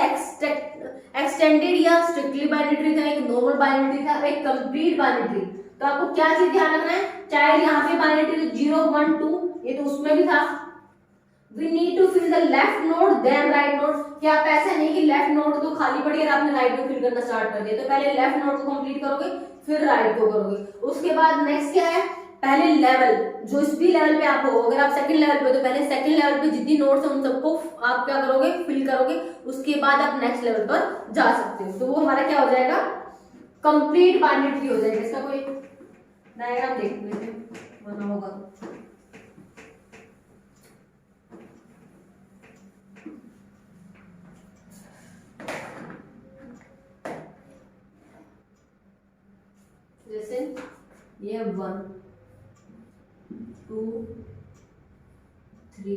एक्सटेंडेड या स्ट्रिक्टली बाइनरी ट्री था, एक नॉर्मल बाइनरी ट्री था, एक कंप्लीट बाइनरी ट्री। तो आपको क्या चीज ध्यान रखना है, चाहे यहाँ पे बाइनरी ट्री 0, 1, 2 ये तो उसमें भी था, we need to fill the left node then right node, कि आप ऐसा नहीं कि लेफ्ट नोड तो खाली पड़ी है और आपने राइट में फिल करना स्टार्ट कर दिया, तो पहले लेफ्ट नोड को कंप्लीट करोगे फिर राइट को करोगे। उसके बाद नेक्स्ट क्या है, पहले लेवल जो इस भी लेवल पे आप हो, अगर आप सेकंड लेवल पे तो पहले सेकंड लेवल पे जितनी नोड्स हैं उन सबको आप क्या करोगे, फिल करोगे, उसके बाद आप नेक्स्ट लेवल पर जा सकते हो। तो वो हमारा क्या हो जाएगा, कंप्लीट बाइनरी ट्री हो जाएगा। इसका कोई डायग्राम देख लेते हैं बना होगा। जैसे ये 1 2 3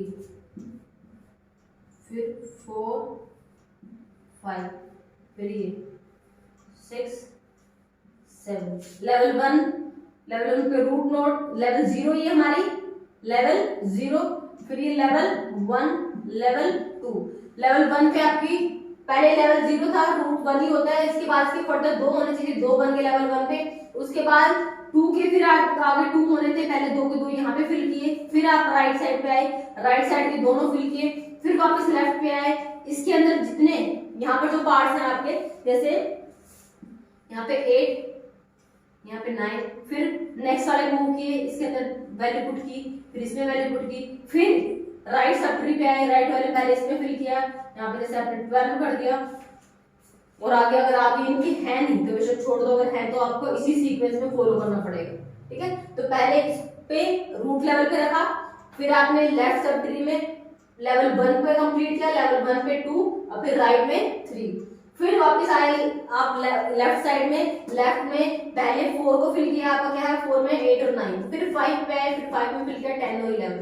फिर 4 5 फिर ये 6 7 लेवल 1 पे रूट नोड लेवल 0 ये हमारी लेवल 0 फिर ये लेवल 1 लेवल 2 लेवल 1 पे आपकी पहले लेवल 0 था रूट 1 ही होता है इसके बाद इसके फर्दर 2 होने चाहिए 2 बन गए लेवल 1 पे उसके बाद 2 के फिर आगे 2 होने थे पहले 2 के 2 यहाँ पे फिल किए फिर आप राइट साइड पे आए राइट साइड के दोनों फिल किए फिर वापस लेफ्ट पे आए इसके अंदर जितने यहाँ पर जो पार्ट्स हैं आपके जैसे यहाँ पे 8 यहाँ पे 9 फिर नेक्स्ट वाले मूव किए इसके अंदर वैल्यू पुट की फिर इसमें वैल्यू पुट की फिर राइट सब ट्री पे आए राइट वाले पहले इसमें फिल किया यहाँ पे जैसे आपने 12 कर दिया और आगे अगर आगे इनकी है नहीं तो बेशक छोड़ दो अगर है तो आपको इसी सीक्वेंस में फॉलो करना पड़ेगा ठीक है तो पहले इस पे रूट लेवल पे रखा फिर आपने लेफ्ट सब ट्री में लेवल 1 पे कंप्लीट किया लेवल 1 पे 2 और फिर राइट में 3 फिर वापस आए आप लेफ्ट साइड में लेफ्ट में पहले 4 को फिल किया आपका क्या है 4 में 8 और 9 फिर 5 पे आए फिर 5 में फिल किया 10 और 11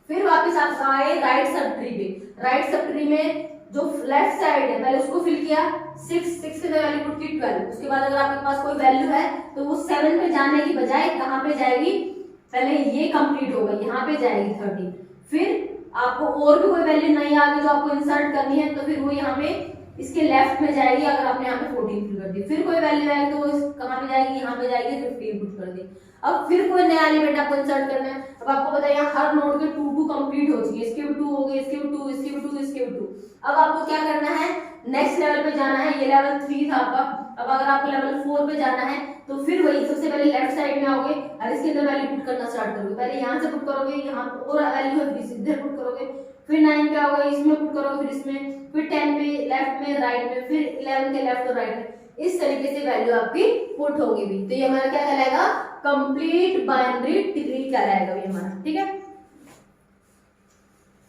फिर वापस आप आए राइट सब ट्री पे राइट सब ट्री में जो लेफ्ट साइड है पहले उसको फिल किया 6 से वैल्यू पुट की 12 उसके बाद अगर आपके पास कोई वैल्यू है तो वो 7 पे जाने की बजाय कहां पे जाएगी पहले ये कंप्लीट होगा यहाँ पे जाएगी 13 फिर आपको और भी कोई वैल्यू नहीं आ गई जो आपको इंसर्ट करनी है तो फिर वो यहाँ पे इसके लेफ्ट में जाएगी अगर आपने यहाँ पे 14 फिल कर दी फिर कोई वैल्यू आएगी तो वो कहाँ पे जाएगी यहाँ पे जाएगी 15 पुट कर दी अब फिर कोई नया एलिमेंट आपको इंसर्ट करना है अब आपको पता है यहाँ हर नोड के 2 कंप्लीट हो चुके हैं इसके भी 2 हो गए इसके भी 2 इसके भी 2 इसके भी 2 अब आपको क्या करना है नेक्स्ट लेवल पे जाना है ये लेवल 3 था आपका अब अगर आपको लेवल 4 पे जाना है तो फिर वही सबसे पहले लेफ्ट साइड में आओगे और इसके अंदर वैल्यू पुट करना स्टार्ट करोगे पहले यहाँ से पुट करोगे यहाँ और वैल्यू है इधर पुट करोगे फिर 9 पे आओगे इसमें पुट करोगे फिर इसमें फिर 10 पे लेफ्ट में राइट में फिर 11 के लेफ्ट और राइट में इस तरीके से वैल्यू आपकी पुट होगी भी तो ये हमारा क्या कहलाएगा कंप्लीट बाइनरी ट्री कहलाएगा ये हमारा ठीक है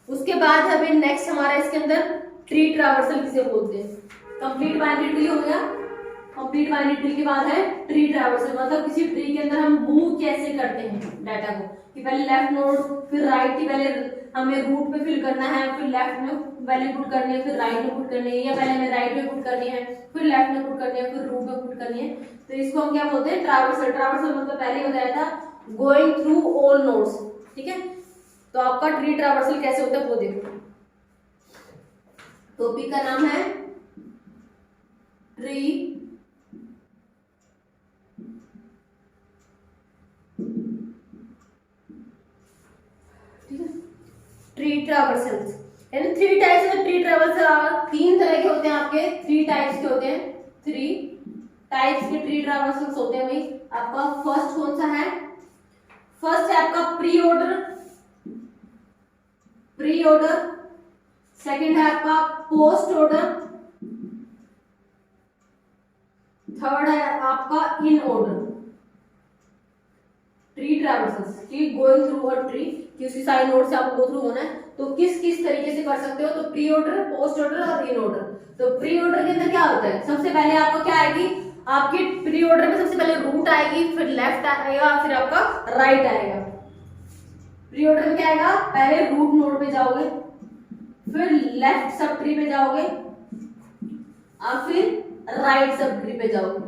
उसके बाद अभी नेक्स्ट हमारा इसके अंदर ट्री ट्रैवर्सल किसे बोलते हैं कंप्लीट बाइनरी ट्री हो गया कंप्लीट बाइनरी ट्री के बाद है ट्री ट्रैवर्सल मतलब किसी ट्री के अंदर हम मूव कैसे करते हैं डाटा को कि पहले लेफ्ट नोड फिर राइट की पहले हमें रूट पे फिल करना है फिर लेफ्ट में वैल्यू पुट करनी है फिर राइट में पुट करनी है या पहले हमें राइट में पुट करनी है फिर लेफ्ट में पुट करनी है फिर रूट में पुट करनी है तो इसको हम क्या बोलते हैं ट्रैवर्सल ट्रैवर्सल मतलब पहले बताया था गोइंग थ्रू ऑल नोड्स ठीक है तो आपका ट्री ट्रैवर्सल कैसे होता है वो देखो टॉपिक का नाम है ट्री ट्री ट्रैवर्सल्स यानी 3 टाइप्स के ट्री ट्रैवर्सल 3 तरह के होते हैं आपके 3 टाइप्स के होते हैं 3 टाइप्स के ट्री ट्रैवर्सल्स होते हैं भाई आपका फर्स्ट कौन सा है फर्स्ट है आपका प्री ऑर्डर सेकंड है आपका पोस्ट ऑर्डर थर्ड है आपका इन ऑर्डर ट्री ट्रैवर्सल्स की गोइंग थ्रू अ ट्री कि उसकी साइड नोड से आपको गो थ्रू होना है तो किस किस तरीके से कर सकते हो तो प्री ऑर्डर पोस्ट ऑर्डर और इन ऑर्डर तो प्री ऑर्डर के अंदर क्या होता है सबसे पहले आपको क्या आएगी आपकी प्री ऑर्डर में सबसे पहले रूट आएगी फिर लेफ्ट आएगा फिर आपका राइट आएगा प्री ऑर्डर में क्या आएगा पहले रूट नोड पे जाओगे फिर लेफ्ट सब ट्री पे जाओगे और फिर राइट सब ट्री पे जाओगे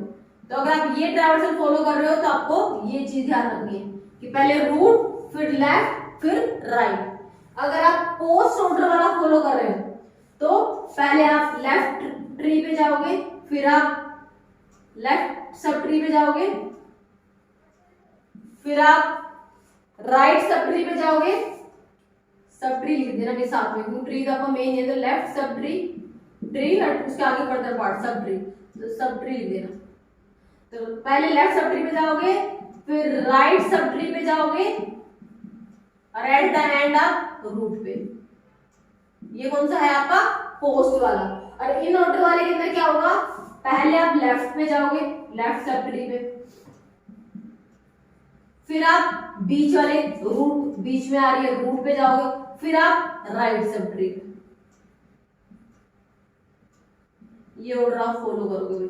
तो अगर आप ये ट्रैवर्सल फॉलो कर रहे हो तो आपको ये चीज ध्यान रखनी है कि पहले रूट फिर लेफ्ट फिर राइट अगर आप पोस्ट ऑर्डर वाला फॉलो कर रहे हो तो पहले आप लेफ्ट ट्री पे जाओगे फिर आप लेफ्ट सब ट्री पे जाओगे फिर आप राइट सब ट्री पे जाओगे सब ट्री लिख देना मेरे साथ में क्योंकि ट्री तो आपका मेन है तो लेफ्ट सब ट्री और उसके आगे फर्दर पार्ट सब ट्री तो सब ट्री लिख देना तो पहले लेफ्ट सब ट्री पे जाओगे फिर राइट सब ट्री पे जाओगे और एट द एंड आप रूट पे ये कौन सा है आपका पोस्ट वाला और इन ऑर्डर वाले के अंदर क्या होगा पहले आप लेफ्ट पे जाओगे लेफ्ट सब ट्री पे फिर आप बीच वाले रूट बीच में आ रही है रूट पे जाओगे फिर आप राइट सब ट्री पे ये ऑर्डर आप फॉलो करोगे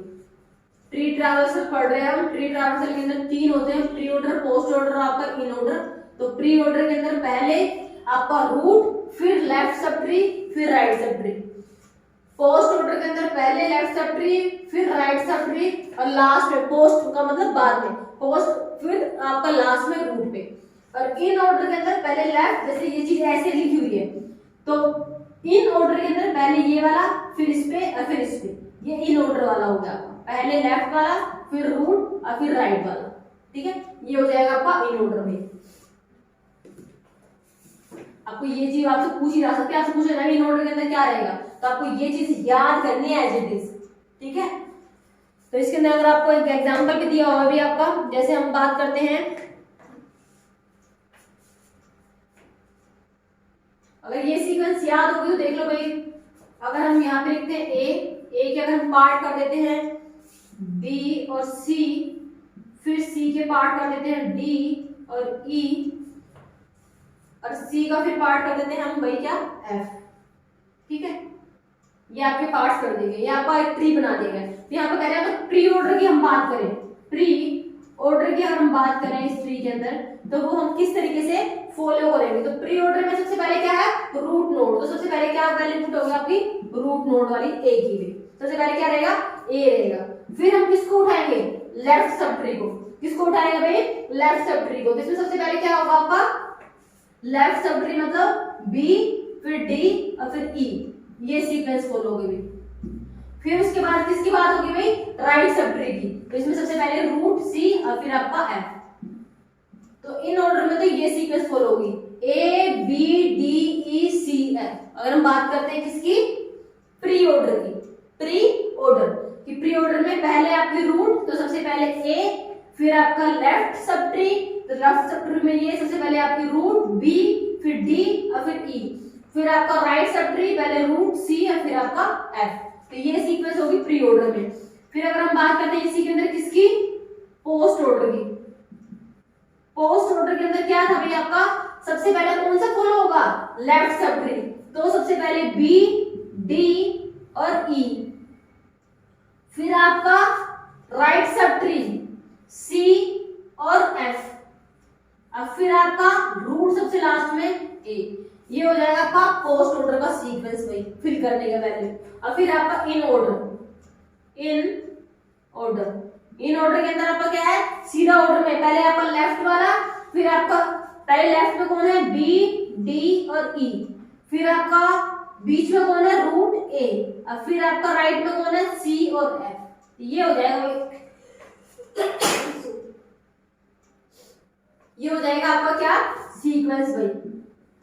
ट्री ट्रैवर्सल पढ़ रहे हैं हम ट्री ट्रैवर्सल के अंदर 3 होते हैं प्री ऑर्डर पोस्ट ऑर्डर आपका इन ऑर्डर तो प्री ऑर्डर के अंदर पहले आपका रूट, फिर लेफ्ट सब ट्री, फिर right sub tree. Post order के अंदर पहले लेफ्ट सब ट्री, फिर राइट सब ट्री, और लास्ट में, पोस्ट का मतलब बाद में, पोस्ट फिर आपका लास्ट में रूट पे। और इन ऑर्डर के अंदर पहले लेफ्ट, जैसे ये चीज ऐसे लिखी हुई है, तो इन ऑर्डर के अंदर पहले ये वाला, फिर इस पे और फिर इस पे, ये इन ऑर्डर वाला हो गया आपका। पहले लेफ्ट वाला, फिर रूट और फिर राइट वाला, ठीक है, ये हो जाएगा आपका इन ऑर्डर में। आपको ये चीज आपसे पूछी जा सकती है, आपसे पूछा इन ऑर्डर के अंदर क्या रहेगा, तो आपको ये चीज याद करनी है एज इट इज, ठीक है। तो इसके अंदर अगर आपको एक एग्जांपल भी दिया हुआ भी आपका, जैसे हम बात करते हैं, अगर ये सीक्वेंस याद होगी तो देख लो भाई, अगर हम यहाँ पे लिखते हैं ए के अगर हम पार्ट कर देते हैं बी और सी, फिर सी के पार्ट कर देते हैं डी और ई, और सी का फिर पार्ट कर देते हैं हम भाई क्या, एफ, ठीक है। ये आपके पार्ट्स कर देंगे, ये आपका एक ट्री बना देगा। तो यहाँ पे कह रहे हैं तो प्री ऑर्डर की हम बात करें, प्री ऑर्डर की अगर हम बात करें इस ट्री के अंदर, तो वो हम किस तरीके से फॉलो करेंगे। तो प्री ऑर्डर में सबसे पहले क्या है, रूट नोड। तो सबसे पहले क्या वैल्यू पुट होगी आपकी, रूट नोड वाली ए की भी। सबसे पहले क्या रहेगा, ए रहेगा। फिर हम किसको उठाएंगे, लेफ्ट सब ट्री को। किसको उठाएंगे भाई, लेफ्ट सब ट्री को। तो इसमें सबसे पहले क्या होगा आपका, लेफ्ट सब ट्री मतलब बी, फिर डी और फिर ई, ये सीक्वेंस फॉलो होगी भाई। फिर उसके बाद किसकी बात होगी भाई, राइट सब ट्री की। तो इसमें सबसे पहले रूट सी और फिर आपका एफ। तो इन ऑर्डर में तो ये सीक्वेंस फॉलो होगी, A B D E C F. अगर हम बात करते हैं किसकी, प्री ऑर्डर की, प्री ऑर्डर की, प्री ऑर्डर में पहले आपकी रूट, तो सबसे पहले ए, फिर आपका लेफ्ट सब ट्री, तो लेफ्ट सब ट्री में ये सबसे पहले आपकी रूट बी, फिर डी और फिर ई, फिर आपका राइट सब ट्री, पहले रूट सी और फिर आपका एफ। तो ये सीक्वेंस होगी प्री ऑर्डर में। फिर अगर हम बात करते हैं इसी के अंदर किसकी, पोस्ट ऑर्डर की। पोस्ट ऑर्डर के अंदर क्या था भाई आपका, सबसे पहले कौन सा फॉलो होगा, लेफ्ट सब ट्री। तो सबसे पहले बी, डी और ई, फिर आपका राइट सब ट्री सी और एफ, अब फिर आपका रूट सबसे लास्ट में ए। ये हो जाएगा आपका पोस्ट ऑर्डर का सीक्वेंस भाई, फिल करने का वैल्यू। और फिर आपका in order, in order, in order के अंदर आपका क्या है, सीधा ऑर्डर में पहले आपका लेफ्ट वाला, फिर आपका पहले लेफ्ट में कौन है, बी डी और ई, फिर आपका बीच में कौन है, रूट ए, और फिर आपका राइट में कौन है, सी और एफ। ये हो जाएगा भाई, ये हो जाएगा आपका क्या, सीक्वेंस भाई।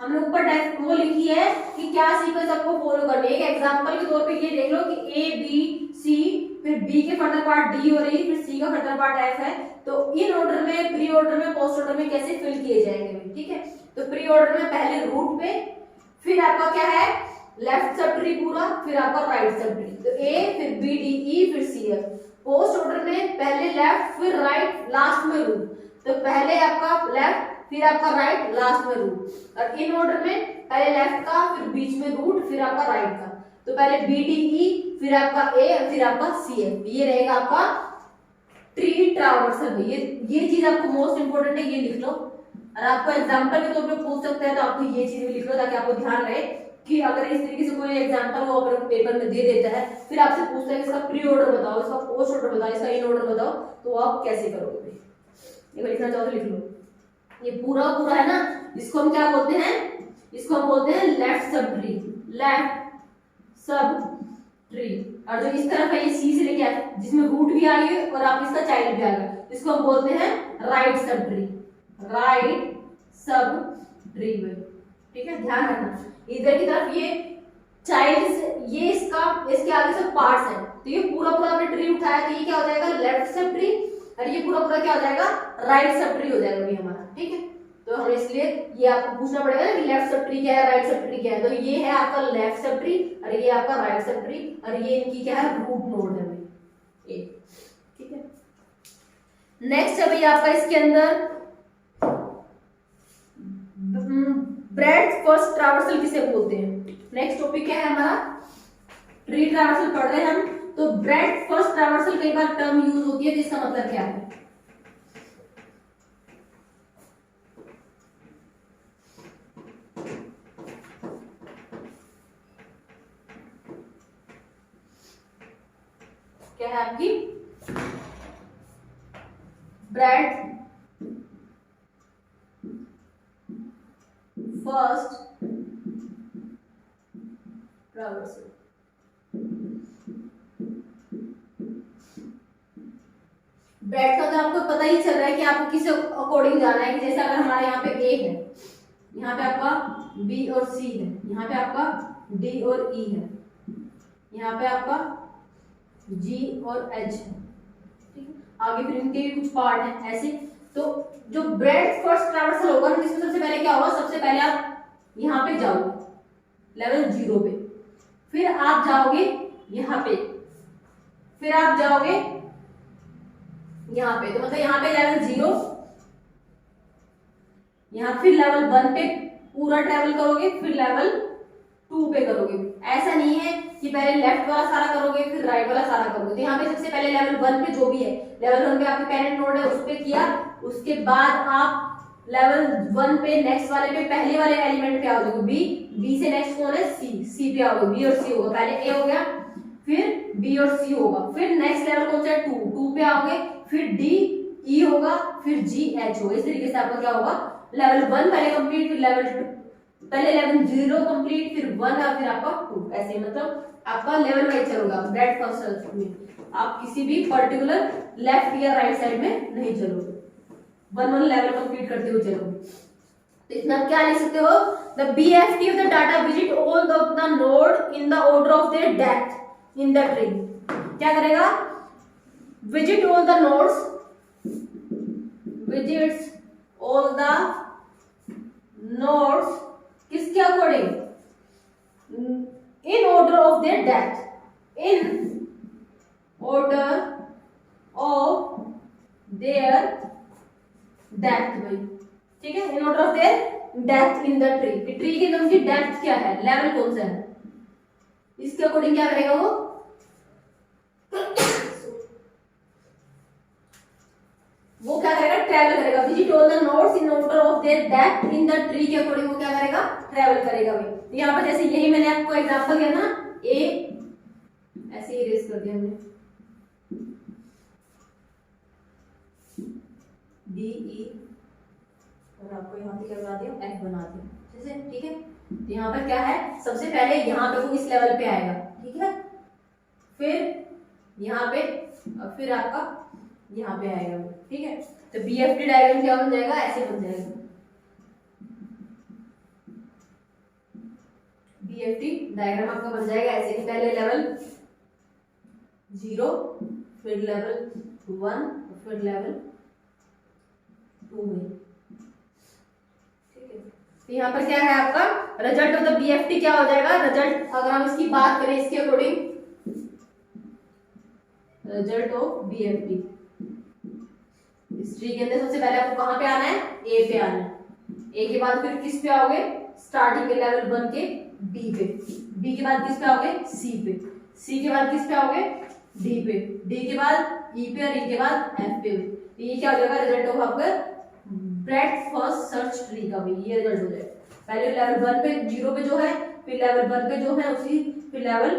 हमने ऊपर वो लिखी है कि क्या सीक्वेंस आपको फॉलो करनी है। एक एग्जांपल के तौर पे ये देख लो कि ए बी सी, फिर बी के फर्दर पार्ट डी और ई, फिर सी का फर्दर पार्ट एफ है। तो इन ऑर्डर में, प्री ऑर्डर में, पोस्ट ऑर्डर में कैसे फिल किए जाएंगे, ठीक है। तो प्री ऑर्डर में पहले रूट पे, फिर आपका क्या है, लेफ्ट सब ट्री पूरा, फिर आपका राइट सब ट्री, तो ए फिर बी डी ई फिर सी एफ। पोस्ट ऑर्डर में पहले लेफ्ट, फिर राइट, लास्ट में रूट। तो पहले आपका लेफ्ट, फिर आपका राइट, लास्ट में रूट। और इन ऑर्डर में पहले लेफ्ट का, फिर बीच में रूट, फिर आपका राइट का। तो पहले बी डी ई, फिर आपका ए, फिर आपका सी एफ। ये रहेगा आपका ट्री ट्रावर्सल। ये चीज आपको मोस्ट इंपोर्टेंट है, ये लिख लो। और आपको एग्जांपल के तौर पे पूछ सकते हैं, तो आपको ये चीज भी लिख लो ताकि आपको ध्यान रहे कि अगर इस तरीके से कोई एग्जांपल वो अपने पेपर में दे देता है, फिर आपसे पूछता है इसका प्री ऑर्डर बताओ, इसका पोस्ट ऑर्डर बताओ, इसका इन ऑर्डर बताओ, तो आप कैसे करोगे। ये लिखना चाहो तो लिख लो। ये पूरा पूरा है ना, इसको हम क्या बोलते हैं, इसको हम बोलते हैं left sub tree, left sub tree. और जो इस तरफ है ये सी से लेके आए, जिसमें रूट भी आई है और आप इसका चाइल्ड भी आ गया, इसको हम बोलते हैं राइट सब ट्री, राइट सब ट्री। ठीक है, ध्यान रखना इधर की तरफ ये चाइल्ड, ये इसका, इसके आगे सब पार्ट्स हैं, तो ये पूरा पूरा आपने ट्री उठाया, तो ये क्या हो जाएगा, लेफ्ट सब ट्री। और ये पूरा पूरा क्या हो जाएगा, राइट सब ट्री हो जाएगा भी हमारा। ठीक है, तो हमें इसलिए ये आपको पूछना पड़ेगा ना कि लेफ्ट सब ट्री क्या है, राइट सब ट्री क्या है। तो ये है आपका लेफ्ट सब ट्री और ये आपका राइट सब ट्री, और ये इनकी क्या है, रूट नोड है भाई। ठीक है, नेक्स्ट है भाई आपका इसके अंदर ब्रेड्थ फर्स्ट ट्रावर्सल किसे बोलते हैं। नेक्स्ट टॉपिक क्या है हमारा, ट्री ट्रावर्सल पढ़ रहे हैं हम। तो ब्रेड्थ फर्स्ट ट्रावर्सल कई बार टर्म यूज होती है, तो इसका मतलब क्या है। क्या है आपकी ब्रेड फर्स्ट ट्रैवर्सल। ब्रेड का तो आपको पता ही चल रहा है कि आपको किस अकॉर्डिंग जाना है, कि जैसे अगर हमारे यहाँ पे ए है, यहाँ पे आपका बी और सी है, यहाँ पे आपका डी और ई है, यहाँ पे आपका जी और एच है, ठीक है। आगे फिर इनके भी कुछ पार्ट हैं ऐसे। तो जो ब्रेड फर्स्ट ट्रैवर्सल होगा ना, जिसमें सबसे पहले क्या होगा, सबसे पहले आप यहाँ पे जाओगे लेवल 0 पे, फिर आप जाओगे यहाँ पे, फिर आप जाओगे यहाँ पे, तो मतलब यहाँ पे लेवल 0, यहाँ फिर लेवल 1 पे पूरा ट्रेवल करोगे, फिर लेवल 2 पे करोगे। ऐसा नहीं है कि पहले लेफ्ट वाला सारा करोगे फिर राइट वाला सारा करोगे। तो यहाँ पे सबसे पहले लेवल 1 पे जो भी है, लेवल 1 पे आपके पेरेंट नोड है उस पे किया, उसके बाद आप लेवल 1 पे नेक्स्ट वाले पे पहले वाले एलिमेंट पे आओगे, बी से नेक्स्ट कौन है, सी पे आओगे, बी और सी होगा, पहले ए हो गया, फिर बी और सी होगा, फिर नेक्स्ट लेवल कौन सा है 2 पे आओगे, फिर डी ई होगा, फिर जी एच होगा। इस तरीके से आपका क्या होगा, लेवल 1 पहले कंप्लीट, फिर लेवल 2, पहले लेवल 0 कंप्लीट, फिर 1 और फिर आपका 2, ऐसे मतलब आपका लेवल वाइज चलोगा ब्रेड फर्स्ट में। आप किसी भी पर्टिकुलर लेफ्ट या राइट साइड में नहीं चलोगे, 1 लेवल कंप्लीट करते हुए चलोगे। तो इतना क्या लिख सकते हो, the BFT of the data visit all of the node in the order of their depth in the tree. क्या करेगा, visit all the nodes, visits all the nodes किसके according, in order of their depth, in order of their depth भाई, ठीक है, in order of their depth in the tree. Tree के एकदम की depth क्या है, लेवल कौन सा है, इसके अकॉर्डिंग क्या करेगा वो क्या करेगा, ट्रैवल करेगा। Visit all the nodes in order of their depth in the tree के अकॉर्डिंग वो क्या करेगा, ट्रैवल करेगा भाई। यहाँ पर जैसे यही मैंने आपको एग्जांपल दिया ना, ए ऐसे इरेज कर दिया हमने, डी ई और आपको यहाँ पे क्या बना दिया, एफ बना दिया, जैसे, ठीक है। तो यहाँ पर क्या है, सबसे पहले यहाँ पे वो इस लेवल पे आएगा, ठीक है, फिर यहाँ पे और फिर आपका यहाँ पे आएगा, ठीक है। तो BFT डायग्राम क्या बन जाएगा, ऐसे बन जाएगा। BFT डायग्राम आपका बन जाएगा ऐसे कि पहले लेवल 0, फिर लेवल 1, फिर लेवल 2 में, ठीक है। तो यहाँ पर क्या है आपका रिजल्ट ऑफ द BFT क्या हो जाएगा, रिजल्ट अगर हम इसकी बात करें इसके अकॉर्डिंग, रिजल्ट ऑफ BFT इस ट्री के अंदर सबसे पहले आपको कहां पे आना है, ए पे आना है, ए के बाद फिर किस पे आओगे, स्टार्टिंग के लेवल 1 के बी पे, बी के बाद किस पे आओगे, सी पे, सी के बाद किस पे आओगे, डी पे, डी के बाद ई पे और ई के बाद एफ पे। ये क्या हो जाएगा, रिजल्ट ऑफ आपका ब्रेड फर्स्ट सर्च ट्री का भी ये रिजल्ट हो जाएगा। पहले लेवल 1 पे 0 पे जो है, फिर लेवल 1 पे जो है उसी, फिर लेवल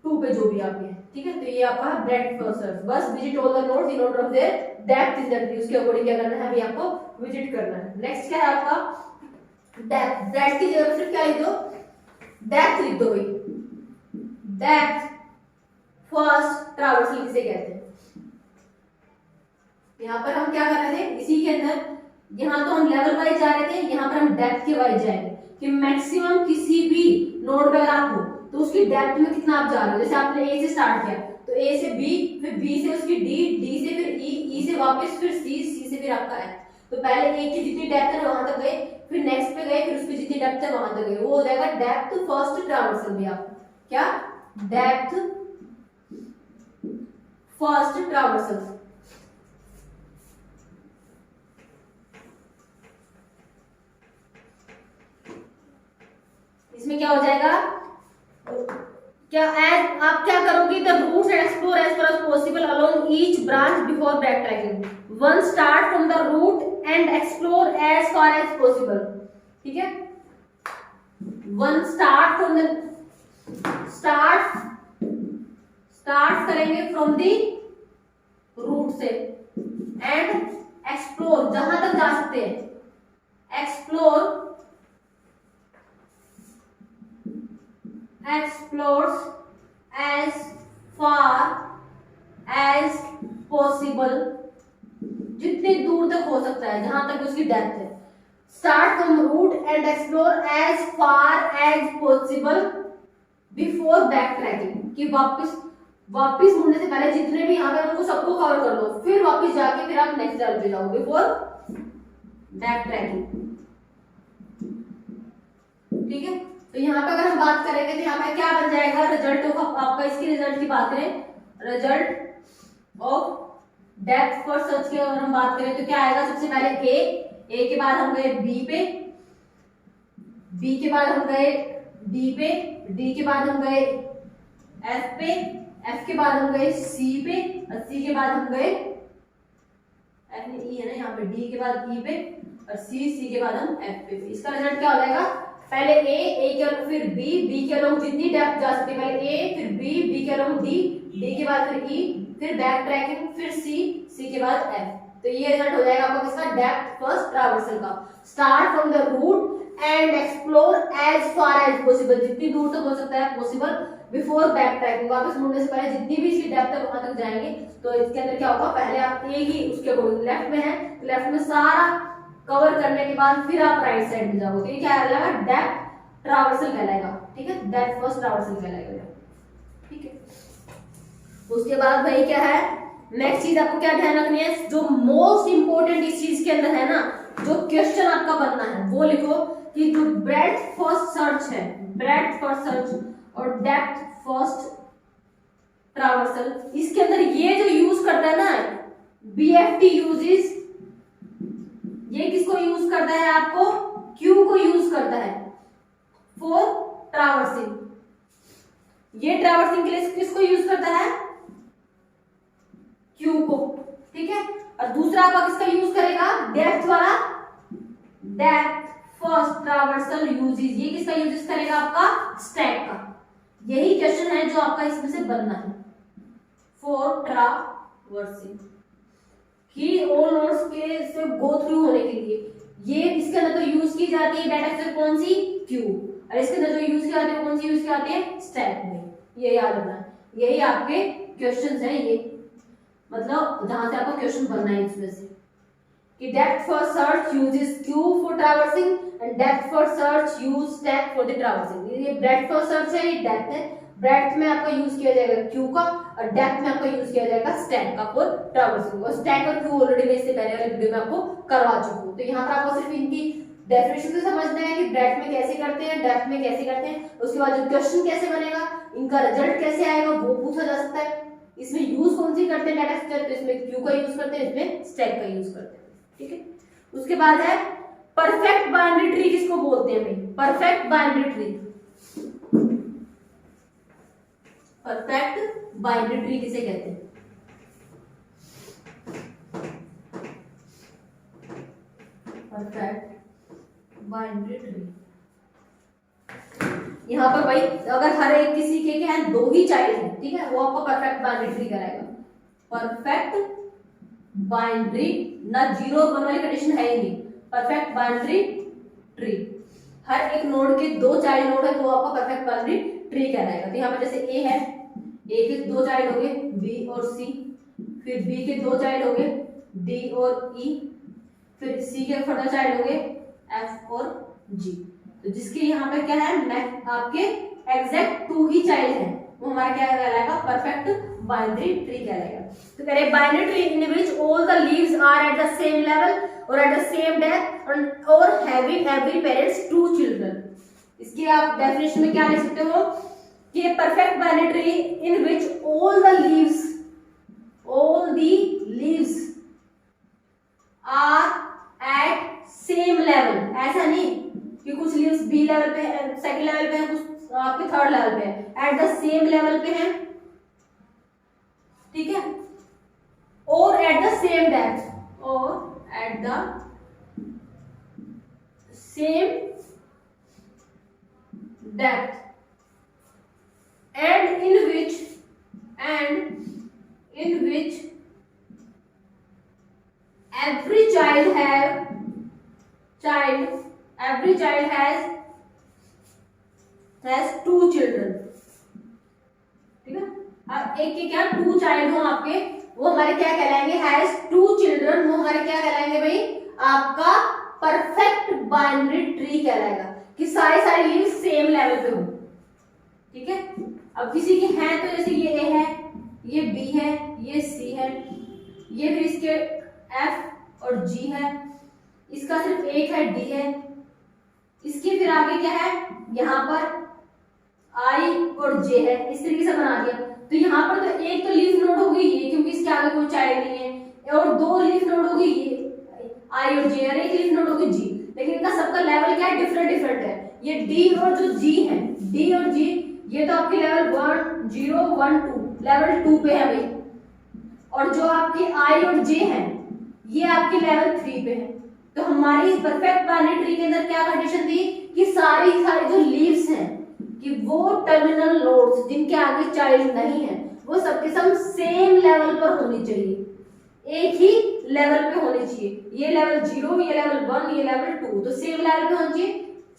2 पे जो भी आपके है, ठीक है। तो ये आपका ब्रेड फर्स्ट सर्च, बस visit all the nodes in order of their depth in the tree, उसके अकॉर्डिंग क्या करना है, अभी आपको विजिट करना है। नेक्स्ट क्या है आपका डेप्थ, डेप्थ की जगह सिर्फ क्या लिख दो, डेप्थ लिख दो भाई, डेप्थ फर्स्ट ट्रैवर्सल किसे कहते हैं। यहाँ पर हम क्या कर रहे थे, इसी के अंदर, यहाँ तो हम लेवल वाइज जा रहे थे, यहाँ पर हम डेप्थ के वाइज जाएंगे कि मैक्सिमम किसी भी नोड पे अगर आप हो तो उसकी डेप्थ में कितना आप जा रहे हो। जैसे आपने ए से स्टार्ट किया तो ए से बी, फिर बी से उसकी डी, डी से फिर ई, ई से वापस फिर सी, सी से फिर आपका एफ। तो पहले ए की जितनी डेप्थ है वहां तक गए, फिर नेक्स्ट पे गए, फिर उसकी जितनी डेप्थ है वहां तक गए, वो हो जाएगा डेप्थ फर्स्ट ट्रैवर्सल में। आप क्या, डेप्थ फर्स्ट ट्रैवर्सल। इसमें क्या हो जाएगा, क्या एज आप क्या करोगे, the roots and explore as far as possible along each branch before backtracking, one start from the root and explore as far as possible, ठीक है। One start from the start करेंगे from the root से and explore, जहां तक जा सकते हैं, explores as far as possible, जितनी दूर तक हो सकता है, जहां तक उसकी डेप्थ है। Start from root and explore as far as possible before backtracking, कि वापस मुड़ने से पहले जितने भी यहाँ पे उनको सबको कवर कर लो, फिर वापस जाके फिर आप नेक्स्ट लेवल पे जाओ बिफोर बैक ट्रैकिंग। ठीक है, तो यहाँ पे अगर हम बात करेंगे तो यहाँ पे क्या बन जाएगा, रिजल्ट ऑफ आपका, इसकी रिजल्ट की बात करें, result of depth first search की अगर हम बात करें तो क्या आएगा, सबसे पहले ए के बाद हम गए बी पे, बी के बाद हम गए डी पे, डी के बाद हम गए एफ पे, एफ के बाद हम गए सी पे, और सी के बाद हम गए, एफ में ई है ना यहाँ पे, डी के बाद ई पे, और सी के बाद हम एफ पे। इसका रिजल्ट क्या हो जाएगा, पहले ए के अलोंग फिर बी के अलोंग जितनी डेप्थ जा सकती है, पहले ए फिर बी के अलोंग डी के बाद फिर ई, फिर बैक ट्रैकिंग, फिर सी के बाद एफ। तो ये रिजल्ट हो जाएगा आपका किसका, डेप्थ फर्स्ट ट्रैवर्सल का। Start from the root and explore as far as possible, जितनी दूर तक हो सकता है पॉसिबल, बिफोर बैक ट्रैकिंग, वापस मुड़ने से पहले जितनी भी इसकी डेप्थ है वहां तक जाएंगे। तो इसके अंदर क्या होगा, पहले आप ए ही उसके अकॉर्डिंग लेफ्ट में है, तो लेफ्ट में सारा कवर करने के बाद फिर आप राइट साइड में जाओगे, ये क्या कहलाएगा, डेप्थ ट्रैवर्सल कहलाएगा। ठीक है, डेप्थ फर्स्ट ट्रैवर्सल कहलाएगा। ठीक है, उसके बाद भाई क्या है, नेक्स्ट चीज आपको क्या ध्यान रखनी है, जो मोस्ट इंपोर्टेंट इस चीज के अंदर है ना, जो क्वेश्चन आपका बनना है वो लिखो कि जो ब्रेड्थ फर्स्ट सर्च है, ब्रेड्थ फर्स्ट सर्च और डेप्थ फर्स्ट ट्रैवर्सल, इसके अंदर ये जो यूज करता है ना, बीएफटी यूजेस, ये किसको यूज करता है, आपको क्यू को यूज करता है फॉर ट्रैवर्सिंग। ये ट्रैवर्सिंग के लिए किसको यूज करता है, क्यू को। ठीक है, और दूसरा आपका किसका यूज करेगा, डेप्थ वाला, डेप्थ फर्स्ट ट्रैवर्सल यूजेस, ये किसका यूजेस करेगा, आपका स्टैक का। यही क्वेश्चन है जो आपका इसमें से बनना है फॉर ट्रैवर्सिंग, की ऑल नोड्स के से गो थ्रू होने के लिए। ये इसके अंदर तो यूज की जाती है डाटा स्ट्रक्चर कौन सी, क्यू, और इसके अंदर जो यूज की जाती है कौन सी यूज की जाती है, स्टैक में। ये याद रखना है, यही आपके क्वेश्चंस हैं, ये मतलब जहां से आपका क्वेश्चन बनना है इसमें से, कि depth first search uses Q for traversing and depth first search use stack for the traversing. ये ब्रेड्थ फर्स्ट सर्च है, ये डेप्थ है, ब्रेड्थ में आपका यूज किया जाएगा क्यू का, और डेप्थ में आपका यूज किया जाएगा स्टैक का फॉर ट्रैवर्सिंग। और स्टैक और क्यू ऑलरेडी मैं इससे पहले वाले वीडियो में आपको करवा चुका हूं, तो यहाँ पर आपको सिर्फ इनकी डेफिनेशन से समझना है कि ब्रेड्थ में कैसे करते हैं, डेप्थ में कैसे करते हैं, उसके बाद जो क्वेश्चन कैसे बनेगा, इनका रिजल्ट कैसे आएगा वो पूछा जा सकता है। इसमें यूज कौन सी करते हैं डाटा स्ट्रक्चर, तो इसमें क्यू का यूज करते हैं, इसमें स्टैक का यूज करते हैं। ठीक है, उसके बाद है परफेक्ट बाइनरी ट्री, किसको बोलते हैं भाई, perfect binary tree. Perfect binary tree किसे कहते हैं, परफेक्ट बाइनरी ट्री। यहाँ पर भाई अगर हर एक किसी के क्या है, दो ही चाइल्ड है, ठीक है, वो आपको परफेक्ट बाइनरी ट्री कराएगा। परफेक्ट बाइनरी, ना जीरो वन वाली कंडीशन है ही नहीं, परफेक्ट बाइनरी ट्री। हर एक नोड के दो चाइल्ड नोड है तो आपका परफेक्ट बाइनरी ट्री कहलाएगा। तो यहाँ पर जैसे ए है, ए के दो चाइल्ड हो गए बी और सी, फिर बी के दो चाइल्ड हो गए डी और ई, फिर सी के फर्दर चाइल्ड हो गए एफ और जी। तो जिसके यहाँ पे क्या है, आपके एग्जैक्ट टू ही चाइल्ड है, वो हमारा क्या कहलाएगा, परफेक्ट बाइनरी ट्री कहलाएगा। तो कह रहे binary tree in which all the leaves are at the same level और एट द सेम डेप्थ और having every parents two children. इसकी आप डेफिनेशन में क्या लिख सकते हो कि perfect binary tree in which all the leaves are at same level. ऐसा नहीं कि कुछ लीव्स बी लेवल पे है, सेकंड लेवल पे है, कुछ आपके थर्ड लेवल पे है, एट द सेम लेवल पे है, ठीक है, और एट द सेम डेप्थ, और at the same depth, and and in which every child has two children, ठीक है। अब एक के क्या टू चाइल्ड हो आपके, वो हमारे क्या कहलाएंगे, हैज टू चिल्ड्रन, वो हमारे क्या कहलाएंगे भाई, आपका परफेक्ट बाइनरी ट्री कहलाएगा, कि सारे लीव सेम लेवल पे हो, ठीक है। अब किसी के हैं तो जैसे ये ए है, ये बी है, ये सी है, ये फिर इसके एफ और जी है, इसका सिर्फ एक है डी है, इसके फिर आगे क्या है, यहाँ पर आई और जे है, इस तरीके से बना दिया। तो यहाँ पर तो एक तो लीफ नोड होगी ये, क्योंकि इसके आगे कोई चाइल्ड नहीं है, और दो लीफ नोड होगी ये आई और जे, और एक लीफ नोड होगी जी, लेकिन इनका सबका लेवल क्या है, डिफरेंट है। ये डी और जो जी है, डी और जी ये तो आपके लेवल 1 0 1 2 लेवल 2 पे है भाई, और जो आपके आई और जे है ये आपके लेवल 3 पे है। तो हमारी इस परफेक्ट बाइनरी ट्री के अंदर क्या कंडीशन थी कि सारी जो लीव्स हैं कि वो टर्मिनल नोड्स जिनके आगे चाइल्ड नहीं है वो सबके सब सेम लेवल पर होनी चाहिए, एक ही लेवल पे होनी चाहिए। ये लेवल 0, ये लेवल 1, ये लेवल 2, तो सेम लेवल पे होनी चाहिए,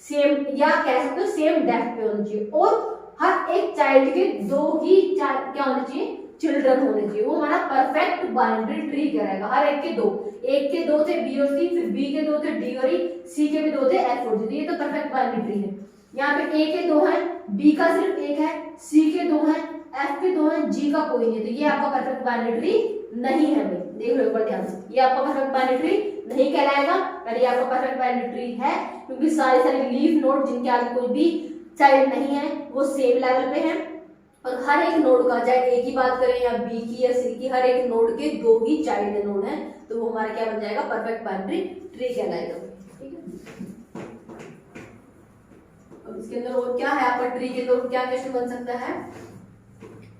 सेम या कह सकते हो सेम डेप्थ पे होनी चाहिए, और हर एक चाइल्ड के दो ही क्या होने चाहिए, चिल्ड्रन होने चाहिए। वो हमारा परफेक्ट बाइनरी ट्री कहलाएगा। हर एक के दो, एक के दो थे बी और सी, फिर बी के दो थे डी और ई, सी के भी दो थे एफ और जी, ये तो परफेक्ट बाइनरी ट्री है। यहाँ पे ए के दो हैं, बी का सिर्फ एक है, सी के दो हैं, एफ के दो हैं, जी का कोई नहीं है, तो ये आपका परफेक्ट बाइनरी ट्री नहीं है भाई, देख लो एक बार ध्यान से, ये आपका परफेक्ट बाइनरी ट्री नहीं कहलाएगा, पर ये आपका परफेक्ट बाइनरी ट्री है, क्योंकि सारे लीफ नोड जिनके आगे कोई भी चाइल्ड नहीं है वो सेम लेवल पे हैं, और हर एक नोड का, चाहे ए की बात करें या बी की या सी की, हर एक नोड के दो ही चाइल्ड नोड हैं, तो वो हमारा क्या बन जाएगा, परफेक्ट बाइनरी ट्री कहलाएगा, ठीक है। अब इसके अंदर और क्या है, आपका ट्री के अंदर क्या क्वेश्चन बन सकता है,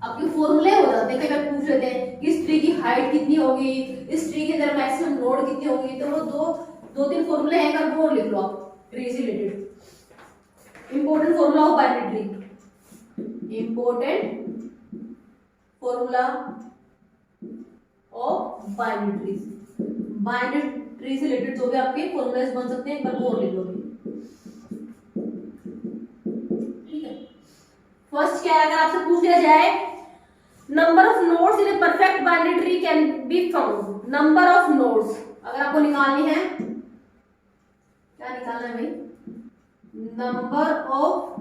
आपके फॉर्मूले हो जाते हैं, कई बार पूछ लेते हैं कि इस ट्री की हाइट कितनी होगी, इस ट्री के अंदर मैक्सिमम नोड कितनी होगी, तो वो दो तीन फॉर्मूले हैं, अगर वो लिख लो आप ट्री से related. Important formula of binary tree, important formula of binary tree, binary tree से रिलेटेड जो भी आपके फॉर्मूलाज बन सकते हैं, पर वो लिख लो। ठीक है, फर्स्ट क्या है, अगर आपसे पूछ लिया जाए number of nodes in a perfect binary tree can be found, number of nodes अगर आपको निकालनी है, क्या निकालना है भाई, number of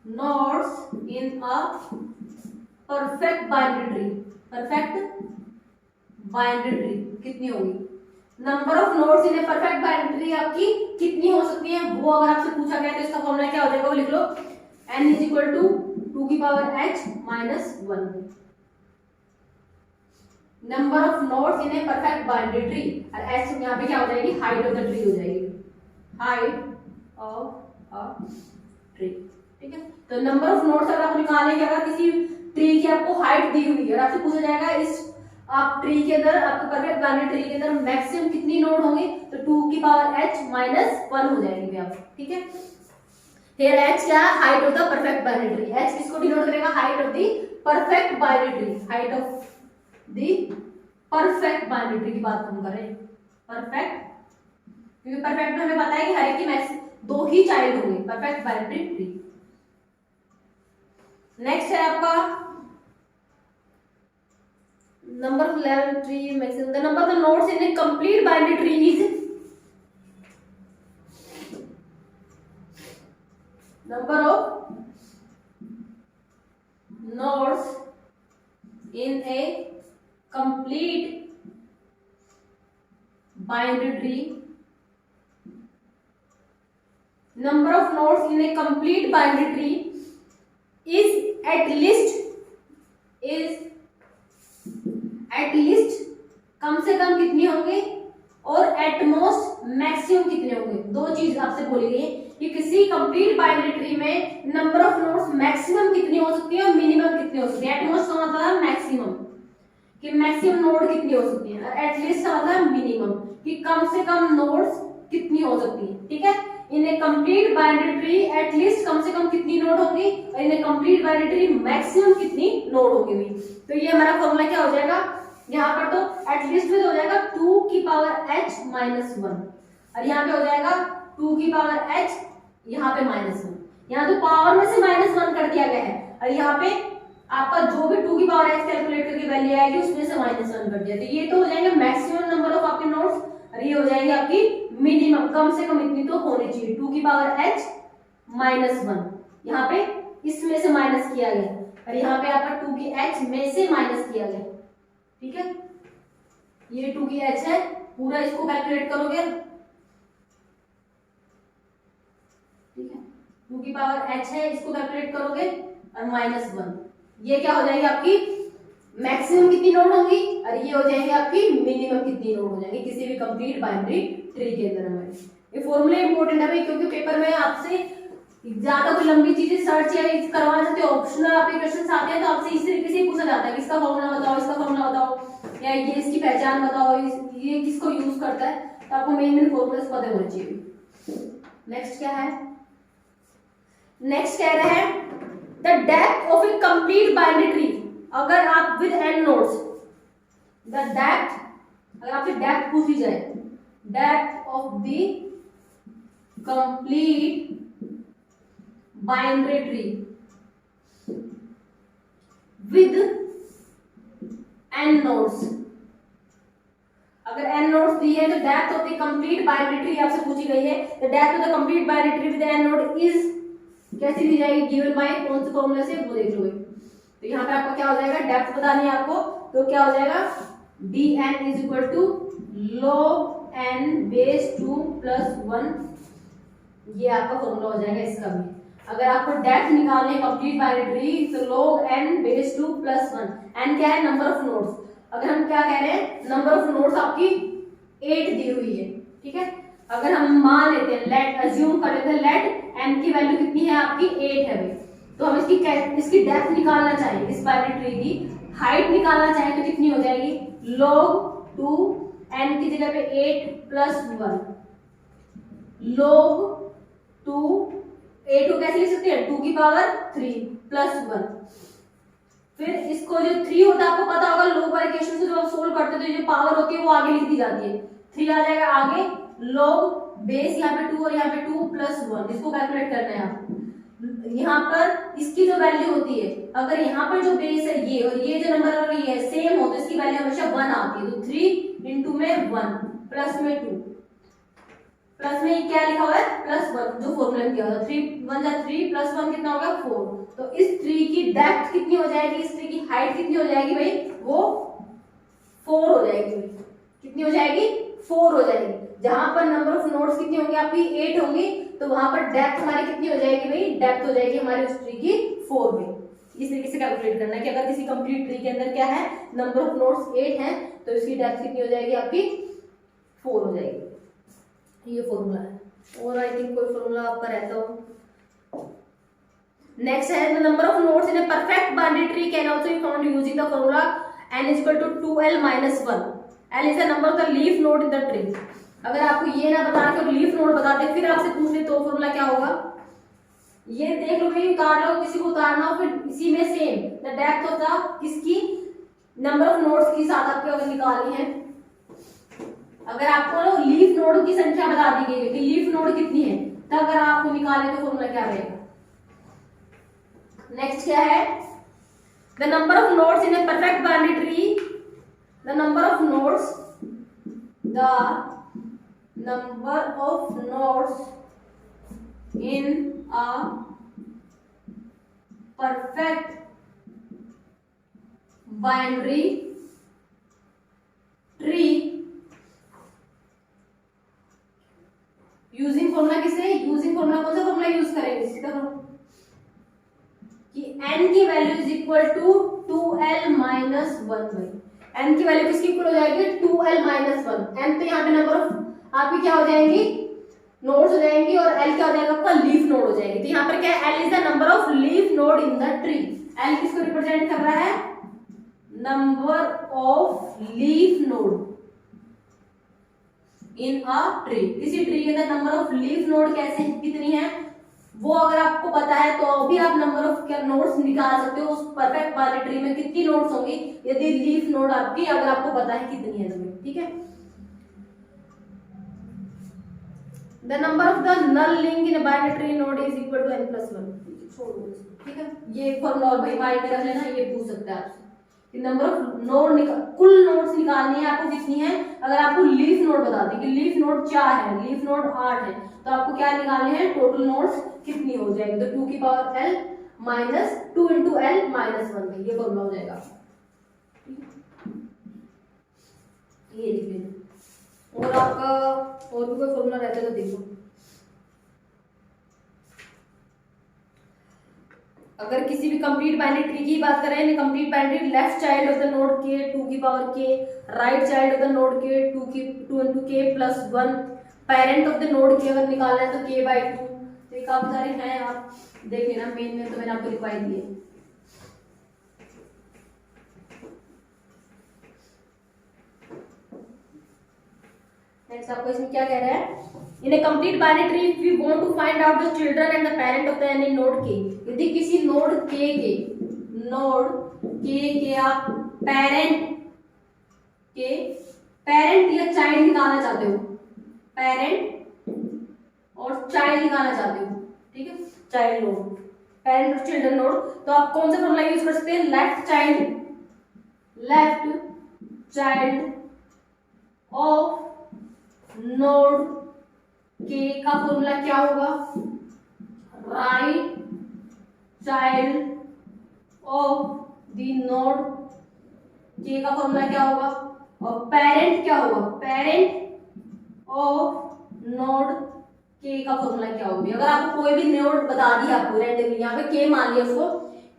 nodes in a perfect binary tree, perfect binary tree कितनी होगी, number of nodes in a perfect binary tree आपकी कितनी हो सकती है, वो अगर आपसे पूछा गया तो इसका फॉर्मूला क्या हो जाएगा, वो लिख लो, n is equal to 2 की power h minus 1, number of nodes in a perfect binary tree, और h यहाँ पे क्या हो जाएगी, हाइट ऑफ द ट्री हो जाएगी, हाइट ऑफ अ ट्री, ठीक है। तो नंबर ऑफ नोड्स अगर आपको निकालने के, अगर किसी ट्री की आपको हाइट दी हुई है और आपसे पूछा जाएगा इस आप ट्री के अंदर, आपके परफेक्ट बाइनरी ट्री के अंदर मैक्सिमम कितनी नोड होंगे, तो 2 की पावर h minus 1 हो जाएगी आप, ठीक है। Here h क्या है, height of the perfect binary tree, h किसको डिनोट करेगा, height of the perfect binary tree, height of the perfect binary tree की बात हम कर रहे हैं, परफेक्ट, क्योंकि परफेक्ट में हमें पता है कि हर एक की मैक्स दो ही चाइल्ड होंगे, परफेक्ट बाइनरी ट्री। नेक्स्ट है आपका number of level tree maximum, the number of nodes in a complete binary tree is, number of nodes in a complete binary tree, number of nodes in a complete binary tree is at least कम से कम कितनी होंगे और at most maximum कितने होंगे, दो चीज आपसे बोली गई कि किसी कंप्लीट बाइनरी ट्री में नंबर ऑफ नोड्स मैक्सिमम कितनी हो सकती है और मिनिमम कितनी हो सकती है। एट मोस्ट का मतलब है मैक्सिमम, कि मैक्सिमम नोड कितनी हो सकती है, और एट लीस्ट का मतलब मिनिमम, कि कम से कम नोड्स कितनी हो सकती है, ठीक है। In a complete binary tree at least कम से कम कितनी नोड होगी, और इन a complete binary tree maximum कितनी नोड होगी भी। तो ये हमारा फॉर्मूला क्या हो जाएगा यहाँ पर, तो एटलीस्ट में हो जाएगा 2 की पावर h माइनस 1, और यहाँ पे हो जाएगा 2 की पावर h, यहाँ पे माइनस 1, यहाँ तो पावर में से माइनस 1 कर दिया गया है, और यहाँ पे आपका जो भी 2 की पावर h कैलकुलेट करके वैल्यू आएगी उसमें से माइनस 1 कर दिया। तो ये तो हो जाएंगे मैक्सिमम नंबर ऑफ आपके नोड्स, और ये हो जाएगी आपकी मिनिमम, कम से कम इतनी तो होनी चाहिए 2 की पावर h माइनस 1, यहाँ पे इसमें से माइनस किया गया, और यहाँ पे आपका 2 की h में से माइनस किया गया। ठीक है, ये 2 की h है, पूरा इसको कैलकुलेट करोगे, ठीक है, 2 की पावर h है, इसको कैलकुलेट करोगे और माइनस 1, ये क्या हो जाएगी आपकी मैक्सिमम कितनी नोड होंगी, और ये हो जाएंगे आपकी मिनिमम कितनी नोड हो जाएंगी किसी भी कंप्लीट बाइनरी ट्री के अंदर। हमें ये फॉर्मूला इंपॉर्टेंट है भाई, क्योंकि पेपर में आपसे ज्यादा कोई लंबी चीजें सर्च या करवाना चाहते हो, ऑप्शनल आपके क्वेश्चन आते हैं तो आपसे इस तरीके से पूछा जाता है कि इसका फॉर्मूला बताओ, इसका फॉर्मूला बताओ, या ये इसकी पहचान बताओ, ये किसको यूज करता है, तो आपको मेन फॉर्मूले पता होने चाहिए। नेक्स्ट क्या है, नेक्स्ट कह रहे हैं the depth of A complete binary tree, अगर आप with n nodes, the depth, अगर आपसे डेप्थ पूछी जाए, depth of the complete binary tree with n nodes, अगर n नोड्स दिए हैं तो depth of the complete binary tree आपसे पूछी गई है, the depth of the complete binary tree with n node is कैसे दी जाएगी, गिवन बाय कौन से फॉर्मूले से, वो देख लो। तो यहाँ पे आपका क्या हो जाएगा, डेप्थ बतानी है आपको, तो क्या हो जाएगा dn is equal to log n base 2 plus 1, ये आपका फॉर्मूला हो जाएगा इसका भी। अगर आपको डेप्थ निकालनी है कंप्लीट बाइनरी ट्री तो log n base 2 plus 1, n क्या है नंबर ऑफ नोड्स, अगर हम क्या कह रहे हैं नंबर ऑफ नोड्स आपकी 8 दी हुई है, ठीक है, अगर हम मान लेते हैं लेट अज्यूम कर लेते हैं लेट n की वैल्यू कितनी है आपकी 8 है भाई, तो हम इसकी डेप्थ निकालना चाहिए, इस बाइनरी ट्री की हाइट निकालना चाहे तो कितनी हो जाएगी log 2 n की जगह पे 8 प्लस 1 log 2, 8 को कैसे लिख सकते हैं 2 की पावर 3 प्लस 1, फिर इसको जो 3 होता है आपको पता होगा लोग वाले इक्वेशन से जब आप सोल्व करते हैं तो जो पावर होती है वो आगे लिख दी जाती है, 3 आ जाएगा आगे, log बेस यहाँ पे 2 और यहाँ पे 2 प्लस 1, इसको कैलकुलेट करना है आपको। यहाँ पर इसकी जो वैल्यू होती है, अगर यहाँ पर जो बेस है ये और ये जो नंबर अगर ये सेम हो तो इसकी वैल्यू हमेशा 1 आती है, तो 3 इंटू में 1 प्लस में 2, प्लस में ये क्या लिखा हुआ है प्लस 1 जो फॉर्मूला में किया हुआ, 3 1 जा 3 प्लस 1 कितना हो गया 4, तो इस ट्री की डेप्थ कितनी हो जाएगी, इस ट्री की हाइट कितनी हो जाएगी भाई, वो 4 हो जाएगी भाई, कितनी हो जाएगी 4 हो जाएगी। जहां पर नंबर ऑफ नोड्स कितनी होंगी आपकी 8 होंगी, तो वहां पर डेप्थ हमारी कितनी हो जाएगी भाई, डेप्थ हो जाएगी हमारी उस ट्री की 4 में। इस तरीके से कैलकुलेट करना है कि अगर किसी कंप्लीट ट्री के अंदर क्या है नंबर ऑफ नोड्स 8 है तो इसकी डेप्थ कितनी हो जाएगी आपकी 4 हो जाएगी, ये फॉर्मूला है। और आई थिंक कोई फॉर्मूला आपका रहता हो। नेक्स्ट है the number of nodes in a perfect binary tree can also be found using the formula n is equal to 2l minus 1, l is the number of the leaf node in the tree. अगर आपको ये ना बता के leaf node बता दे फिर आपसे पूछ ले तो फॉर्मूला क्या होगा, ये देख लो भाई, उतार लो, किसी को उतारना हो फिर इसी में same the depth of the किसकी नंबर ऑफ नोड्स की साथ आपको अगर निकालनी है, अगर आपको लीफ नोड की संख्या बता दी गई है कि लीफ नोड कितनी है, तब अगर आपको निकालने तो फॉर्मूला क्या रहेगा। नेक्स्ट क्या है the number of nodes in a perfect binary tree, the number of nodes, the number of nodes in a perfect binary tree using formula किससे, यूजिंग फॉर्मूला कौन सा फॉर्मूला यूज करेंगे इसका कि n की value is equal to 2l minus 1 by, n की value किसकी equal हो जाएगी 2l माइनस 1, n तो यहाँ पे नंबर ऑफ आपकी क्या हो जाएंगी नोड्स हो जाएंगी और l क्या हो जाएगा आपका लीफ नोड हो जाएगी। तो यहाँ पर क्या है l is the number of leaf node in the tree, l किसको रिप्रेजेंट कर रहा है number of leaf node in a tree. किसी ट्री के अंदर नंबर ऑफ लीफ नोड कैसे कितनी है वो अगर आपको पता है तो भी आप नंबर ऑफ नोड्स निकाल सकते हो उस परफेक्ट वाली ट्री में कितनी नोड्स होंगी यदि लीफ नोड आपकी अगर आपको पता है कितनी है तुम्हें, ठीक है। The number of the null link in binary tree node is equal to n+1, छोड़ो ठीक है। ये फॉर्मूला और भाई माइंड में रख लेना, ये पूछ सकता है आपसे कि नंबर ऑफ नोड कुल नोड्स निकालनी है आपको कितनी है। अगर आपको लीफ नोड बता दी कि लीफ नोड 4 है, लीफ नोड 8 है, तो आपको क्या निकालने हैं टोटल नोड्स कितनी हो जाएगी, तो 2 की power l minus 2 into l minus 1, ये फॉर्मूला हो जाएगा। ये लिख लेना। और आपका और भी कोई फॉर्मूला रहता है तो देखो। अगर किसी भी कंप्लीट बाइनरी ट्री की बात करें, complete binary left child of the node k 2 की power k, right child of the node k 2 into k plus 1, parent of the node k अगर निकालना है तो k/2। तो ये काफी सारे हैं, आप देख लेना। मेन में तो मैंने आपको लिखवाई दिए। नेक्स्ट आपको इसमें क्या कह रहा है, in a complete binary tree if we want to find out the children and the parent of the any node k, यदि किसी नोड k के आप पेरेंट या चाइल्ड निकालना चाहते हो, पेरेंट और चाइल्ड निकालना चाहते हो, ठीक है, चाइल्ड नोड, पेरेंट और चिल्ड्रन नोड, तो आप कौन सा फॉर्मूला यूज कर सकते हैं, left child of node k का फॉर्मूला क्या होगा, right child of the node k का फॉर्मूला क्या होगा, और पेरेंट क्या होगा, पेरेंट ऑफ नोड k का फॉर्मूला क्या होगा। अगर आपको कोई भी नोड बता दिया आपको रैंडमली, यहाँ पे k मान लिया उसको,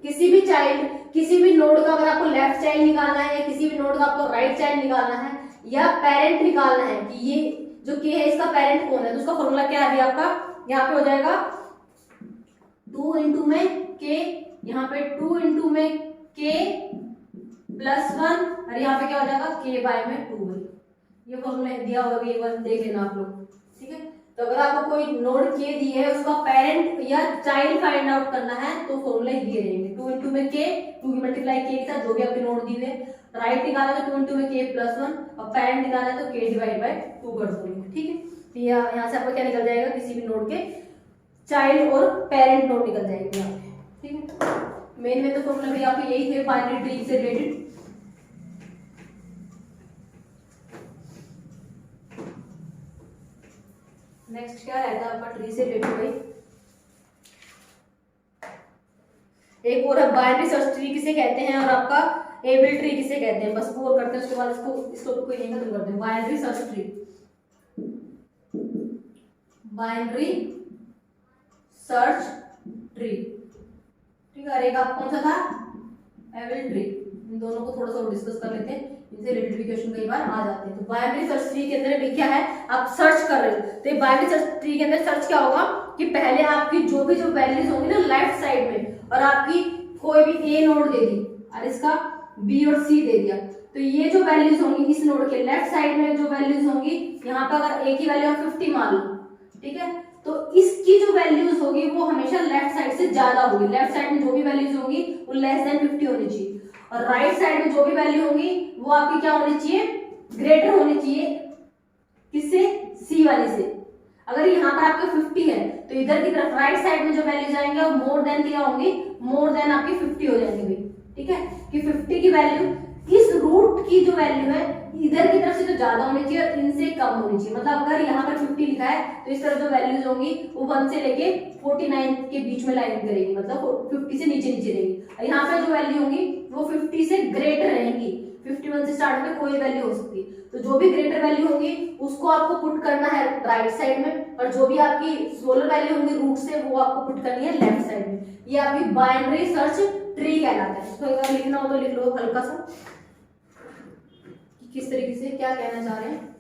किसी भी चाइल्ड किसी भी नोड का अगर आपको लेफ्ट चाइल्ड निकालना है या किसी भी नोड का आपको राइट चाइल्ड निकालना है या पेरेंट निकालना है कि ये जो k है इसका पेरेंट कौन है, तो उसका फॉर्मूला क्या है आपका, यहाँ पे हो जाएगा 2 इंटू में k, यहाँ पे 2 इंटू में k प्लस 1 और यहाँ पे क्या हो जाएगा k बाय में 2। ये फॉर्मूला दिया होगा, एक बार देख लेना आप लोग, ठीक है। तो अगर आपको कोई नोड k दी है उसका पेरेंट या चाइल्ड फाइंड आउट करना है तो फॉर्मूला ये रहेंगे, 2 इंटू में k, 2 की मल्टीप्लाई k के साथ जो भी आपके नोड दी हुए, राइट निकाला तो 2 इंटू में k प्लस 1 और पेरेंट निकाला तो k डिवाइड बाय 2 कर दोगे, ठीक है। तो यहाँ से आपका क्या निकल जाएगा, किसी भी नोड के चाइल्ड और पेरेंट नोड निकल जाएंगे यहाँ पे, ठीक है। मेन में तो फॉर्मूला भी आपको यही थे बाइनरी ट्री से रिलेटेड। नेक्स्ट क्या रहता है आपका ट्री से रिलेटेड भाई, एक और है बाइनरी सर्च ट्री किसे कहते हैं और आपका एबल ट्री किसे कहते हैं, बस वो करते हैं उसके बाद इसको कोई नहीं खत्म करते हैं। Binary search tree, binary search tree, ठीक है। एक आप कौन सा था, एबल ट्री, इन दोनों को थोड़ा सा डिस्कस कर लेते हैं, इनसे रिलेटेड भी क्वेश्चन कई बार आ जाते हैं। तो बाइनरी सर्च ट्री के अंदर भी क्या है, आप सर्च कर रहे हो, तो बाइनरी सर्च ट्री के अंदर सर्च क्या होगा कि पहले आपकी जो वैल्यूज होंगी ना लेफ्ट साइड में, और आपकी कोई भी ए नोड दे दी और इसका बी और सी दे दिया, तो ये जो वैल्यूज होंगी इस नोड के लेफ्ट साइड में जो वैल्यूज होंगी, यहाँ पर अगर ए की वैल्यू 50 मान लो, ठीक है, तो इसकी जो वैल्यूज होगी वो हमेशा लेफ्ट साइड से ज्यादा होगी, लेफ्ट साइड में जो भी वैल्यूज होंगी वो लेस देन 50 होनी चाहिए, और राइट साइड में जो भी वैल्यू होंगी वो आपकी क्या होनी चाहिए, ग्रेटर होनी चाहिए, किससे, सी वाली से। अगर यहाँ पर आपका 50 है तो इधर की तरफ राइट साइड में जो वैल्यूज आएंगे वो मोर देन क्या होंगी, मोर देन आपकी 50 हो जाएंगे भाई, ठीक है, कि 50 की वैल्यू इस रूट की जो वैल्यू है इधर की तरफ से तो ज्यादा होनी चाहिए और इनसे कम होनी चाहिए। मतलब अगर यहाँ पर 50 लिखा है तो इस तरफ जो वैल्यूज होंगी वो 1 से लेके 49 के बीच में लाइन करेगी, मतलब 50 से नीचे रहेगी, और यहाँ पर जो वैल्यू होंगी वो 50 से ग्रेटर रहेंगी, 51 से स्टार्ट होकर कोई वैल्यू हो सकती है, तो जो भी ग्रेटर वैल्यू होगी उसको आपको पुट करना है राइट साइड में, और जो भी आपकी स्मॉलर वैल्यू होंगी रूट से वो आपको पुट करनी है लेफ्ट साइड में। ये आपकी बाइनरी सर्च ट्री कहलाता है। तो अगर लिखना हो तो लिख लो हल्का सा किस तरीके से क्या कहना चाह रहे हैं।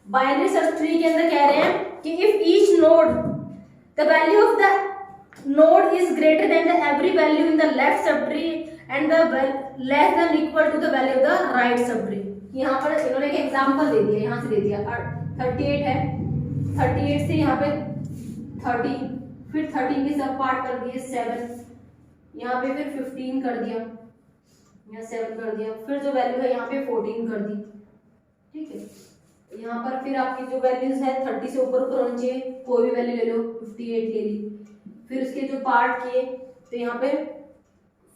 बाइनरी सर्च ट्री के अंदर कह रहे हैं कि if each node the value of the node is greater than the every value in the left sub tree and the less than equal to the value of the right sub tree, कि यहाँ पर इन्होंने एक example दे दिया, यहाँ से दे दिया 38 है, 38 से यहाँ पे 30, फिर 13 के सब पार्ट कर दिए 7, यहाँ पे फिर 15 कर दिया, यहाँ 7 कर दिया, फिर जो वैल्यू है यहाँ पे 14 कर दी, ठीक है। यहाँ पर फिर आपकी जो वैल्यूज है 30 से ऊपर ऊपर होनी चाहिए, कोई भी वैल्यू ले लो, 58 ले ली, फिर उसके जो पार्ट किए तो यहाँ पे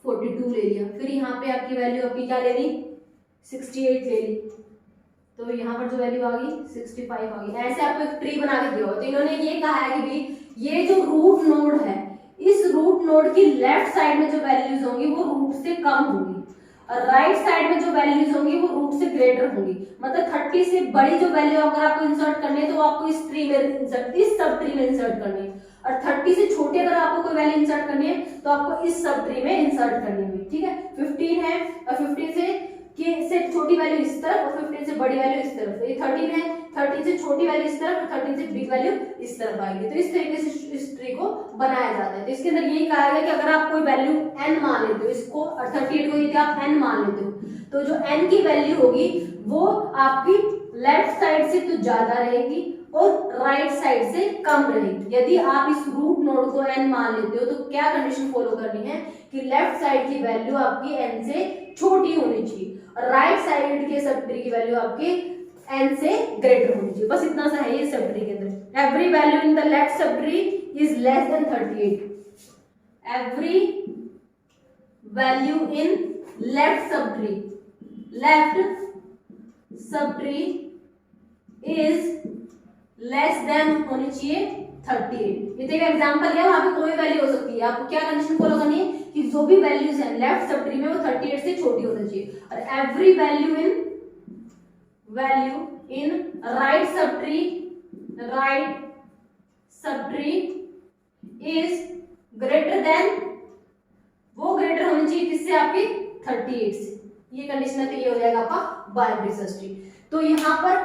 42 ले लिया, फिर यहाँ पे आपकी वैल्यू आपकी क्या ले ली 68 ले ली, तो यहाँ पर जो वैल्यू आ गई 65 आ गई। ऐसे आपको एक ट्री बना के दिया हो, तो इन्होंने ये कहा है कि भाई ये जो रूट नोड है, इस रूट नोड की लेफ्ट साइड में जो वैल्यूज होंगी वो रूट से कम होंगी और राइट साइड में जो वैल्यूज होंगी वो रूट से ग्रेटर होंगी। मतलब 30 से बड़ी जो वैल्यू अगर आपको इंसर्ट करनी है तो आपको इस ट्री में इंसर्ट, इस सब ट्री में इंसर्ट करनी है, और 30 से छोटी अगर आपको कोई वैल्यू इंसर्ट करनी है तो आपको इस सब ट्री में इंसर्ट करनी है, ठीक है। 15 है और 15 से छोटी वैल्यू इस तरफ और 15 से बड़ी वैल्यू इस तरफ, तो ये 13 है, 13 से छोटी वैल्यू इस तरफ और 13 से बिग वैल्यू इस तरफ आएगी। तो इस तरीके से इस ट्री को बनाया जाता है। तो इसके अंदर यही कहा गया कि अगर आप कोई वैल्यू n मान लेते हो, इसको और 38 को यदि आप n मान लेते हो तो जो n की वैल्यू होगी वो आपकी लेफ्ट साइड से तो ज्यादा रहेगी और राइट साइड से कम रहेगी। यदि आप इस रूट नोड को n मान लेते हो तो क्या कंडीशन फॉलो करनी है कि लेफ्ट साइड की वैल्यू आपकी n से छोटी होनी चाहिए और राइट साइड के सब ट्री की वैल्यू आपकी n से ग्रेटर होनी चाहिए। बस इतना सा है ये सब ट्री के अंदर। Every value in the left sub tree is less than 38। Every value in left sub tree is less than होनी चाहिए 38। ये तो एक एग्जांपल है, वहां पे कोई वैल्यू हो सकती है। आपको क्या कंडीशन फॉलो करनी है कि जो भी वैल्यूज है लेफ्ट सब ट्री में वो 38 से छोटी होनी चाहिए। और every value in right sub tree is greater then, वो ग्रेटर होनी चाहिए किससे, आपकी 38 से। ये कंडीशन है तो ये हो जाएगा आपका बाइनरी सर्च ट्री। तो यहाँ पर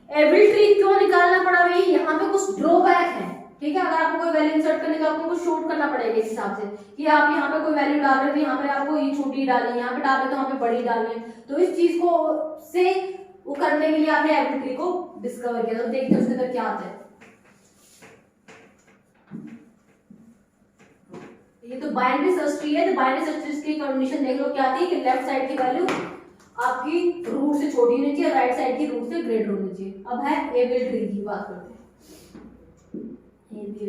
एवरी ट्री क्यों निकालना पड़ा भाई, यहाँ पे कुछ ड्रॉबैक है, ठीक है। अगर आपको कोई वैल्यू इंसर्ट करने का आपको शॉर्ट करना पड़ेगा इस हिसाब से कि आप यहाँ पे कोई वैल्यू डाल रहे हो, यहाँ पे आपको ये छोटी डालनी है, यहाँ पे डाल रहे तो वहाँ पे बड़ी डालनी है। तो इस चीज को से वो करने के लिए आपने एवरी ट्री को डिस्कवर किया। तो देखते हैं उसके अंदर क्या आता है। ये तो बाइनरी सर्च ट्री है, तो बाइनरी सर्च ट्री की कंडीशन देख लो क्या आती है कि लेफ्ट साइड की वैल्यू आपकी रूट से छोटी होनी चाहिए, राइट साइड की रूट से ग्रेटर होनी चाहिए। अब है एबल ट्री की बात करते हैं। एबल ट्री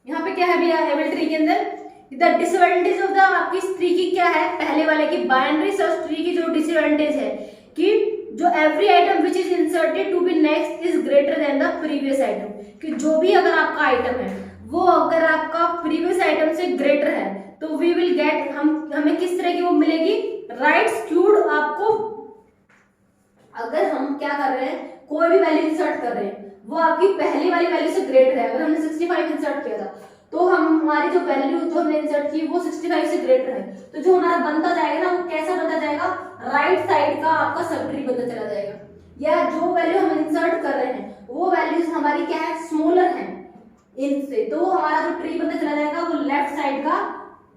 यहाँ पे क्या है भैया एबल ट्री के अंदर, द डिसएडवांटेज ऑफ द आपकी इस ट्री की क्या है, पहले वाले की बाइनरी सर्च ट्री की जो डिसएडवांटेज है कि जो every item which is inserted to be next is greater than the previous item, कि जो भी अगर आपका आइटम है वो अगर आपका प्रीवियस आइटम से ग्रेटर है तो वी विल गेट, हमें किस तरह की वो मिलेगी, राइट स्क्यूड। आपको अगर हम क्या कर रहे हैं, कोई भी वैल्यू इंसर्ट कर रहे हैं वो आपकी पहली वाली वैल्यू से ग्रेटर है। अगर हमने 65 इंसर्ट किया था तो हमारी जो वैल्यू जो हमने इंसर्ट की वो 65 से ग्रेटर है, तो जो हमारा बनता जाएगा ना वो कैसा बनता जाएगा, राइट साइड का आपका सब ट्री बनता चला जाएगा। या जो वैल्यू हम इंसर्ट कर रहे हैं वो वैल्यूज हमारी क्या है, स्मॉलर है इनसे, तो हमारा जो ट्री बनता चला जाएगा वो लेफ्ट साइड का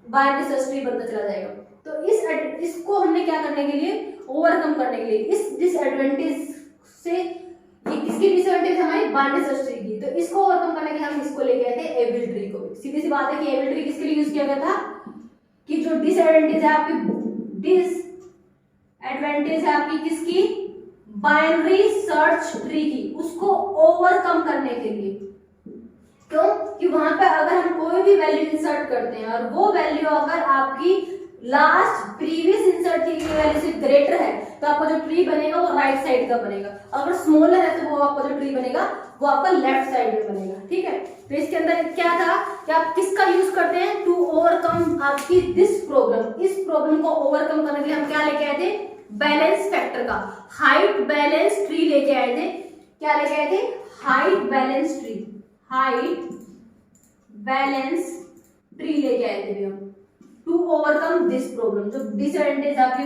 बाइनरी सर्च ट्री बनता चला जाएगा। तो इसको हमने क्या करने के लिए, ओवरकम करने के लिए, इस डिसएडवांटेज से, ये किसकी डिसएडवांटेज, हमारी बाइनरी सर्च ट्री की, तो इसको ओवरकम करने के लिए हम इसको ले गए थे एबल ट्री को। सीधी सी बात है कि एबल ट्री किसके लिए यूज किया गया था कि जो डिसएडवांटेज है आपकी, डिसएडवांटेज है आपकी किसकी, बाइनरी सर्च ट्री की, उसको ओवरकम करने के लिए। क्यों कि वहां पे अगर हम कोई भी वैल्यू इंसर्ट करते हैं और वो वैल्यू अगर आपकी लास्ट प्रीवियस इंसर्ट की वैल्यू से ग्रेटर है तो आपका जो ट्री बनेगा वो राइट साइड का बनेगा, अगर स्मॉलर है तो वो आपका जो ट्री बनेगा वो आपका लेफ्ट साइड में बनेगा, ठीक है। तो इसके अंदर क्या था कि आप किसका यूज करते हैं, टू ओवरकम आपकी दिस प्रॉब्लम, इस प्रॉब्लम को ओवरकम करने के लिए हम क्या लेके आए थे, बैलेंस फैक्टर का हाइट बैलेंस ट्री लेके आए थे। क्या लेके आए थे, height balance tree, height balance tree लेके आए थे हम टू ओवरकम दिस प्रॉब्लम। जो डिसएडवांटेज आपकी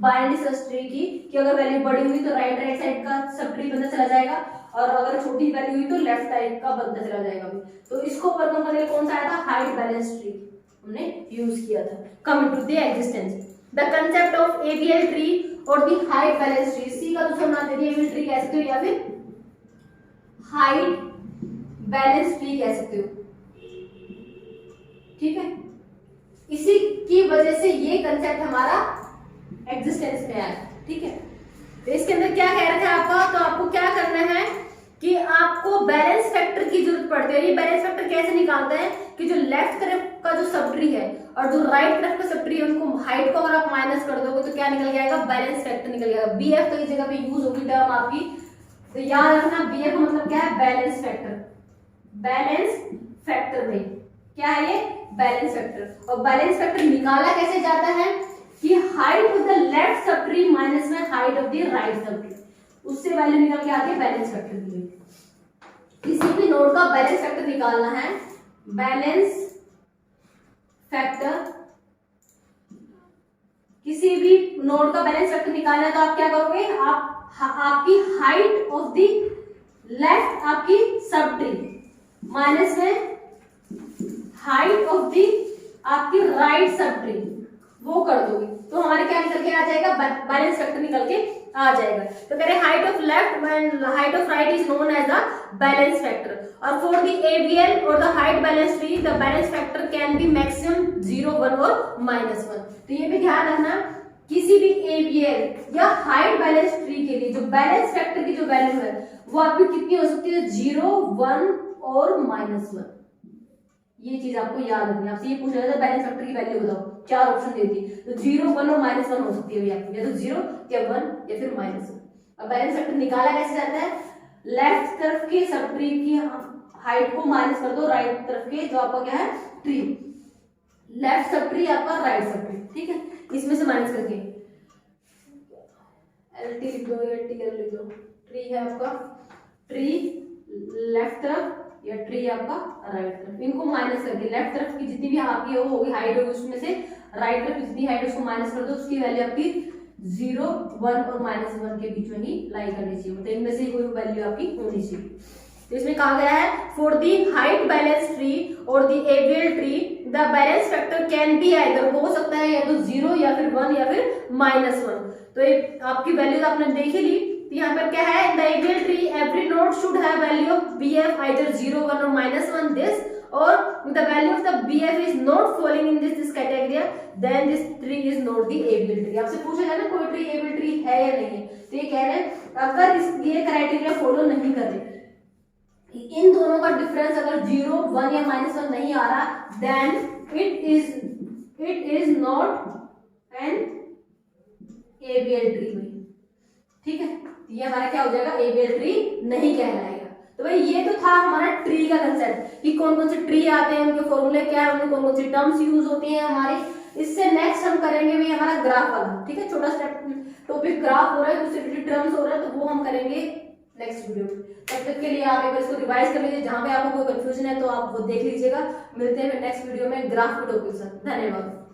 बाइनरी सर्च ट्री की कि अगर वैल्यू बड़ी हुई तो राइट साइड का सब ट्री बनता चला जाएगा और अगर छोटी वैल्यू हुई तो लेफ्ट साइड का बनता चला जाएगा। तो इसको ओवरकम करने के लिए कौन सा आया था, हाइट बैलेंस ट्री। हमने यूज किया था। Coming to the existence, the concept of ABL tree और द हाइट बैलेंस ट्री। सी का दूसरा नाम दे दिया एबीएल ट्री कह सकते हो या फिर हाइट बैलेंस ट्री कह सकते हो, ठीक है। इसी की वजह से ये कंसेप्ट हमारा एग्जिस्टेंस में आया, ठीक है। तो इसके अंदर क्या कह रहा था आपका, तो आपको क्या करना है कि आपको बैलेंस फैक्टर की जरूरत पड़ती है। ये बैलेंस फैक्टर कैसे निकालते हैं कि जो लेफ्ट तरफ का जो सब ट्री है और जो राइट तरफ का सब ट्री है, उनको हाइट को अगर आप माइनस कर दोगे तो क्या निकल जाएगा, बैलेंस फैक्टर निकल जाएगा। बीएफ तो इस जगह पे यूज होगी टर्म आपकी, तो याद रखना बीएफ का मतलब क्या है, बैलेंस फैक्टर। बैलेंस फैक्टर में क्या है ये, बैलेंस फैक्टर। और बैलेंस फैक्टर निकाला कैसे जाता है कि हाइट ऑफ द लेफ्ट सब ट्री माइनस में हाइट ऑफ द राइट सब ट्री, उससे वैल्यू निकल के आती है बैलेंस फैक्टर की। किसी भी नोड का बैलेंस फैक्टर निकालना है, बैलेंस फैक्टर, किसी भी नोड का बैलेंस फैक्टर निकालना है तो आप क्या करोगे, आपकी हाइट ऑफ द लेफ्ट आपकी सब ट्री माइनस में हाइट ऑफ द आपकी राइट सब ट्री, वो कर दोगे तो हमारे क्या निकल के आ जाएगा, बैलेंस फैक्टर निकल के आ जाएगा। तो कह रहे height of left and height of right is known as the balance factor. और फॉर द एबीएल और the height balance tree the balance factor can be maximum 0, 1 और -1। तो ये भी ध्यान रखना, किसी भी एबीएल या हाइट बैलेंस ट्री के लिए जो बैलेंस फैक्टर की जो वैल्यू है वो आपकी कितनी हो सकती है, 0, 1 और -1। ये चीज आपको याद रखनी है। आपसे ये पूछा जाता है बैलेंस फैक्टर की वैल्यू बताओ, 4 ऑप्शन देती है, तो 0, 1 और -1 हो सकती है आपकी, या तो 0 या 1 या फिर -1। अब बैलेंस फैक्टर निकाला कैसे जाता है, लेफ्ट तरफ के सब ट्री की हाइट को माइनस कर दो राइट तरफ के जो आपका क्या है ट्री, लेफ्ट सब ट्री आपका राइट सब ट्री, ठीक है, इसमें से माइनस करके एलटी लिख दो या टी लिख दो। ट्री है आपका, ट्री लेफ्ट तरफ या ट्री आपका राइट तरफ, इनको माइनस करके लेफ्ट तरफ की जितनी भी आपकी वो होगी हाइट होगी उसमें से राइट तरफ जितनी हाइट उसको माइनस कर दो, उसकी वैल्यू आपकी 0, 1 और -1 के बीच में ही लाई करनी चाहिए, मतलब इनमें से कोई वैल्यू आपकी होनी चाहिए। तो इसमें कहा गया है for the height balance tree और the AVL tree the balance factor can be either, हो सकता है या तो 0 या फिर 1 या फिर -1। तो ये आपकी वैल्यूज आपने देख ही ली। तो यहाँ पर क्या है, the ABL tree every node should have value of BF either 0, 1 और -1 this, or the value of the BF is not falling in this category, then this tree is not the able tree। आपसे पूछा जाए ना कोई tree able tree है या नहीं है, तो ये कह रहे हैं अगर ये क्राइटेरिया फॉलो नहीं कर रहे, इन दोनों का डिफरेंस अगर 0, 1 या -1 नहीं आ रहा, then it is not an ABL tree, ठीक है। ये हमारा क्या हो जाएगा, ABL ट्री नहीं कहलाएगा। तो भाई ये तो था हमारा ट्री का कंसेप्ट कि कौन कौन से ट्री आते हैं, उनके फॉर्मूले क्या है, उनमें कौन कौन सी टर्म्स यूज होती हैं हमारी। इससे नेक्स्ट हम करेंगे भी हमारा ग्राफ वाला, ठीक है, छोटा स्टेप टॉपिक ग्राफ हो रहा है, उससे रिलेटेड टर्म्स हो रहा है, तो वो हम करेंगे नेक्स्ट वीडियो में। तब तक के लिए आप एक बार इसको रिवाइज कर लीजिए, जहां पे आपको कोई कंफ्यूजन है तो आप वो देख लीजिएगा। मिलते हैं नेक्स्ट वीडियो में ग्राफ के टॉपिक के साथ। धन्यवाद।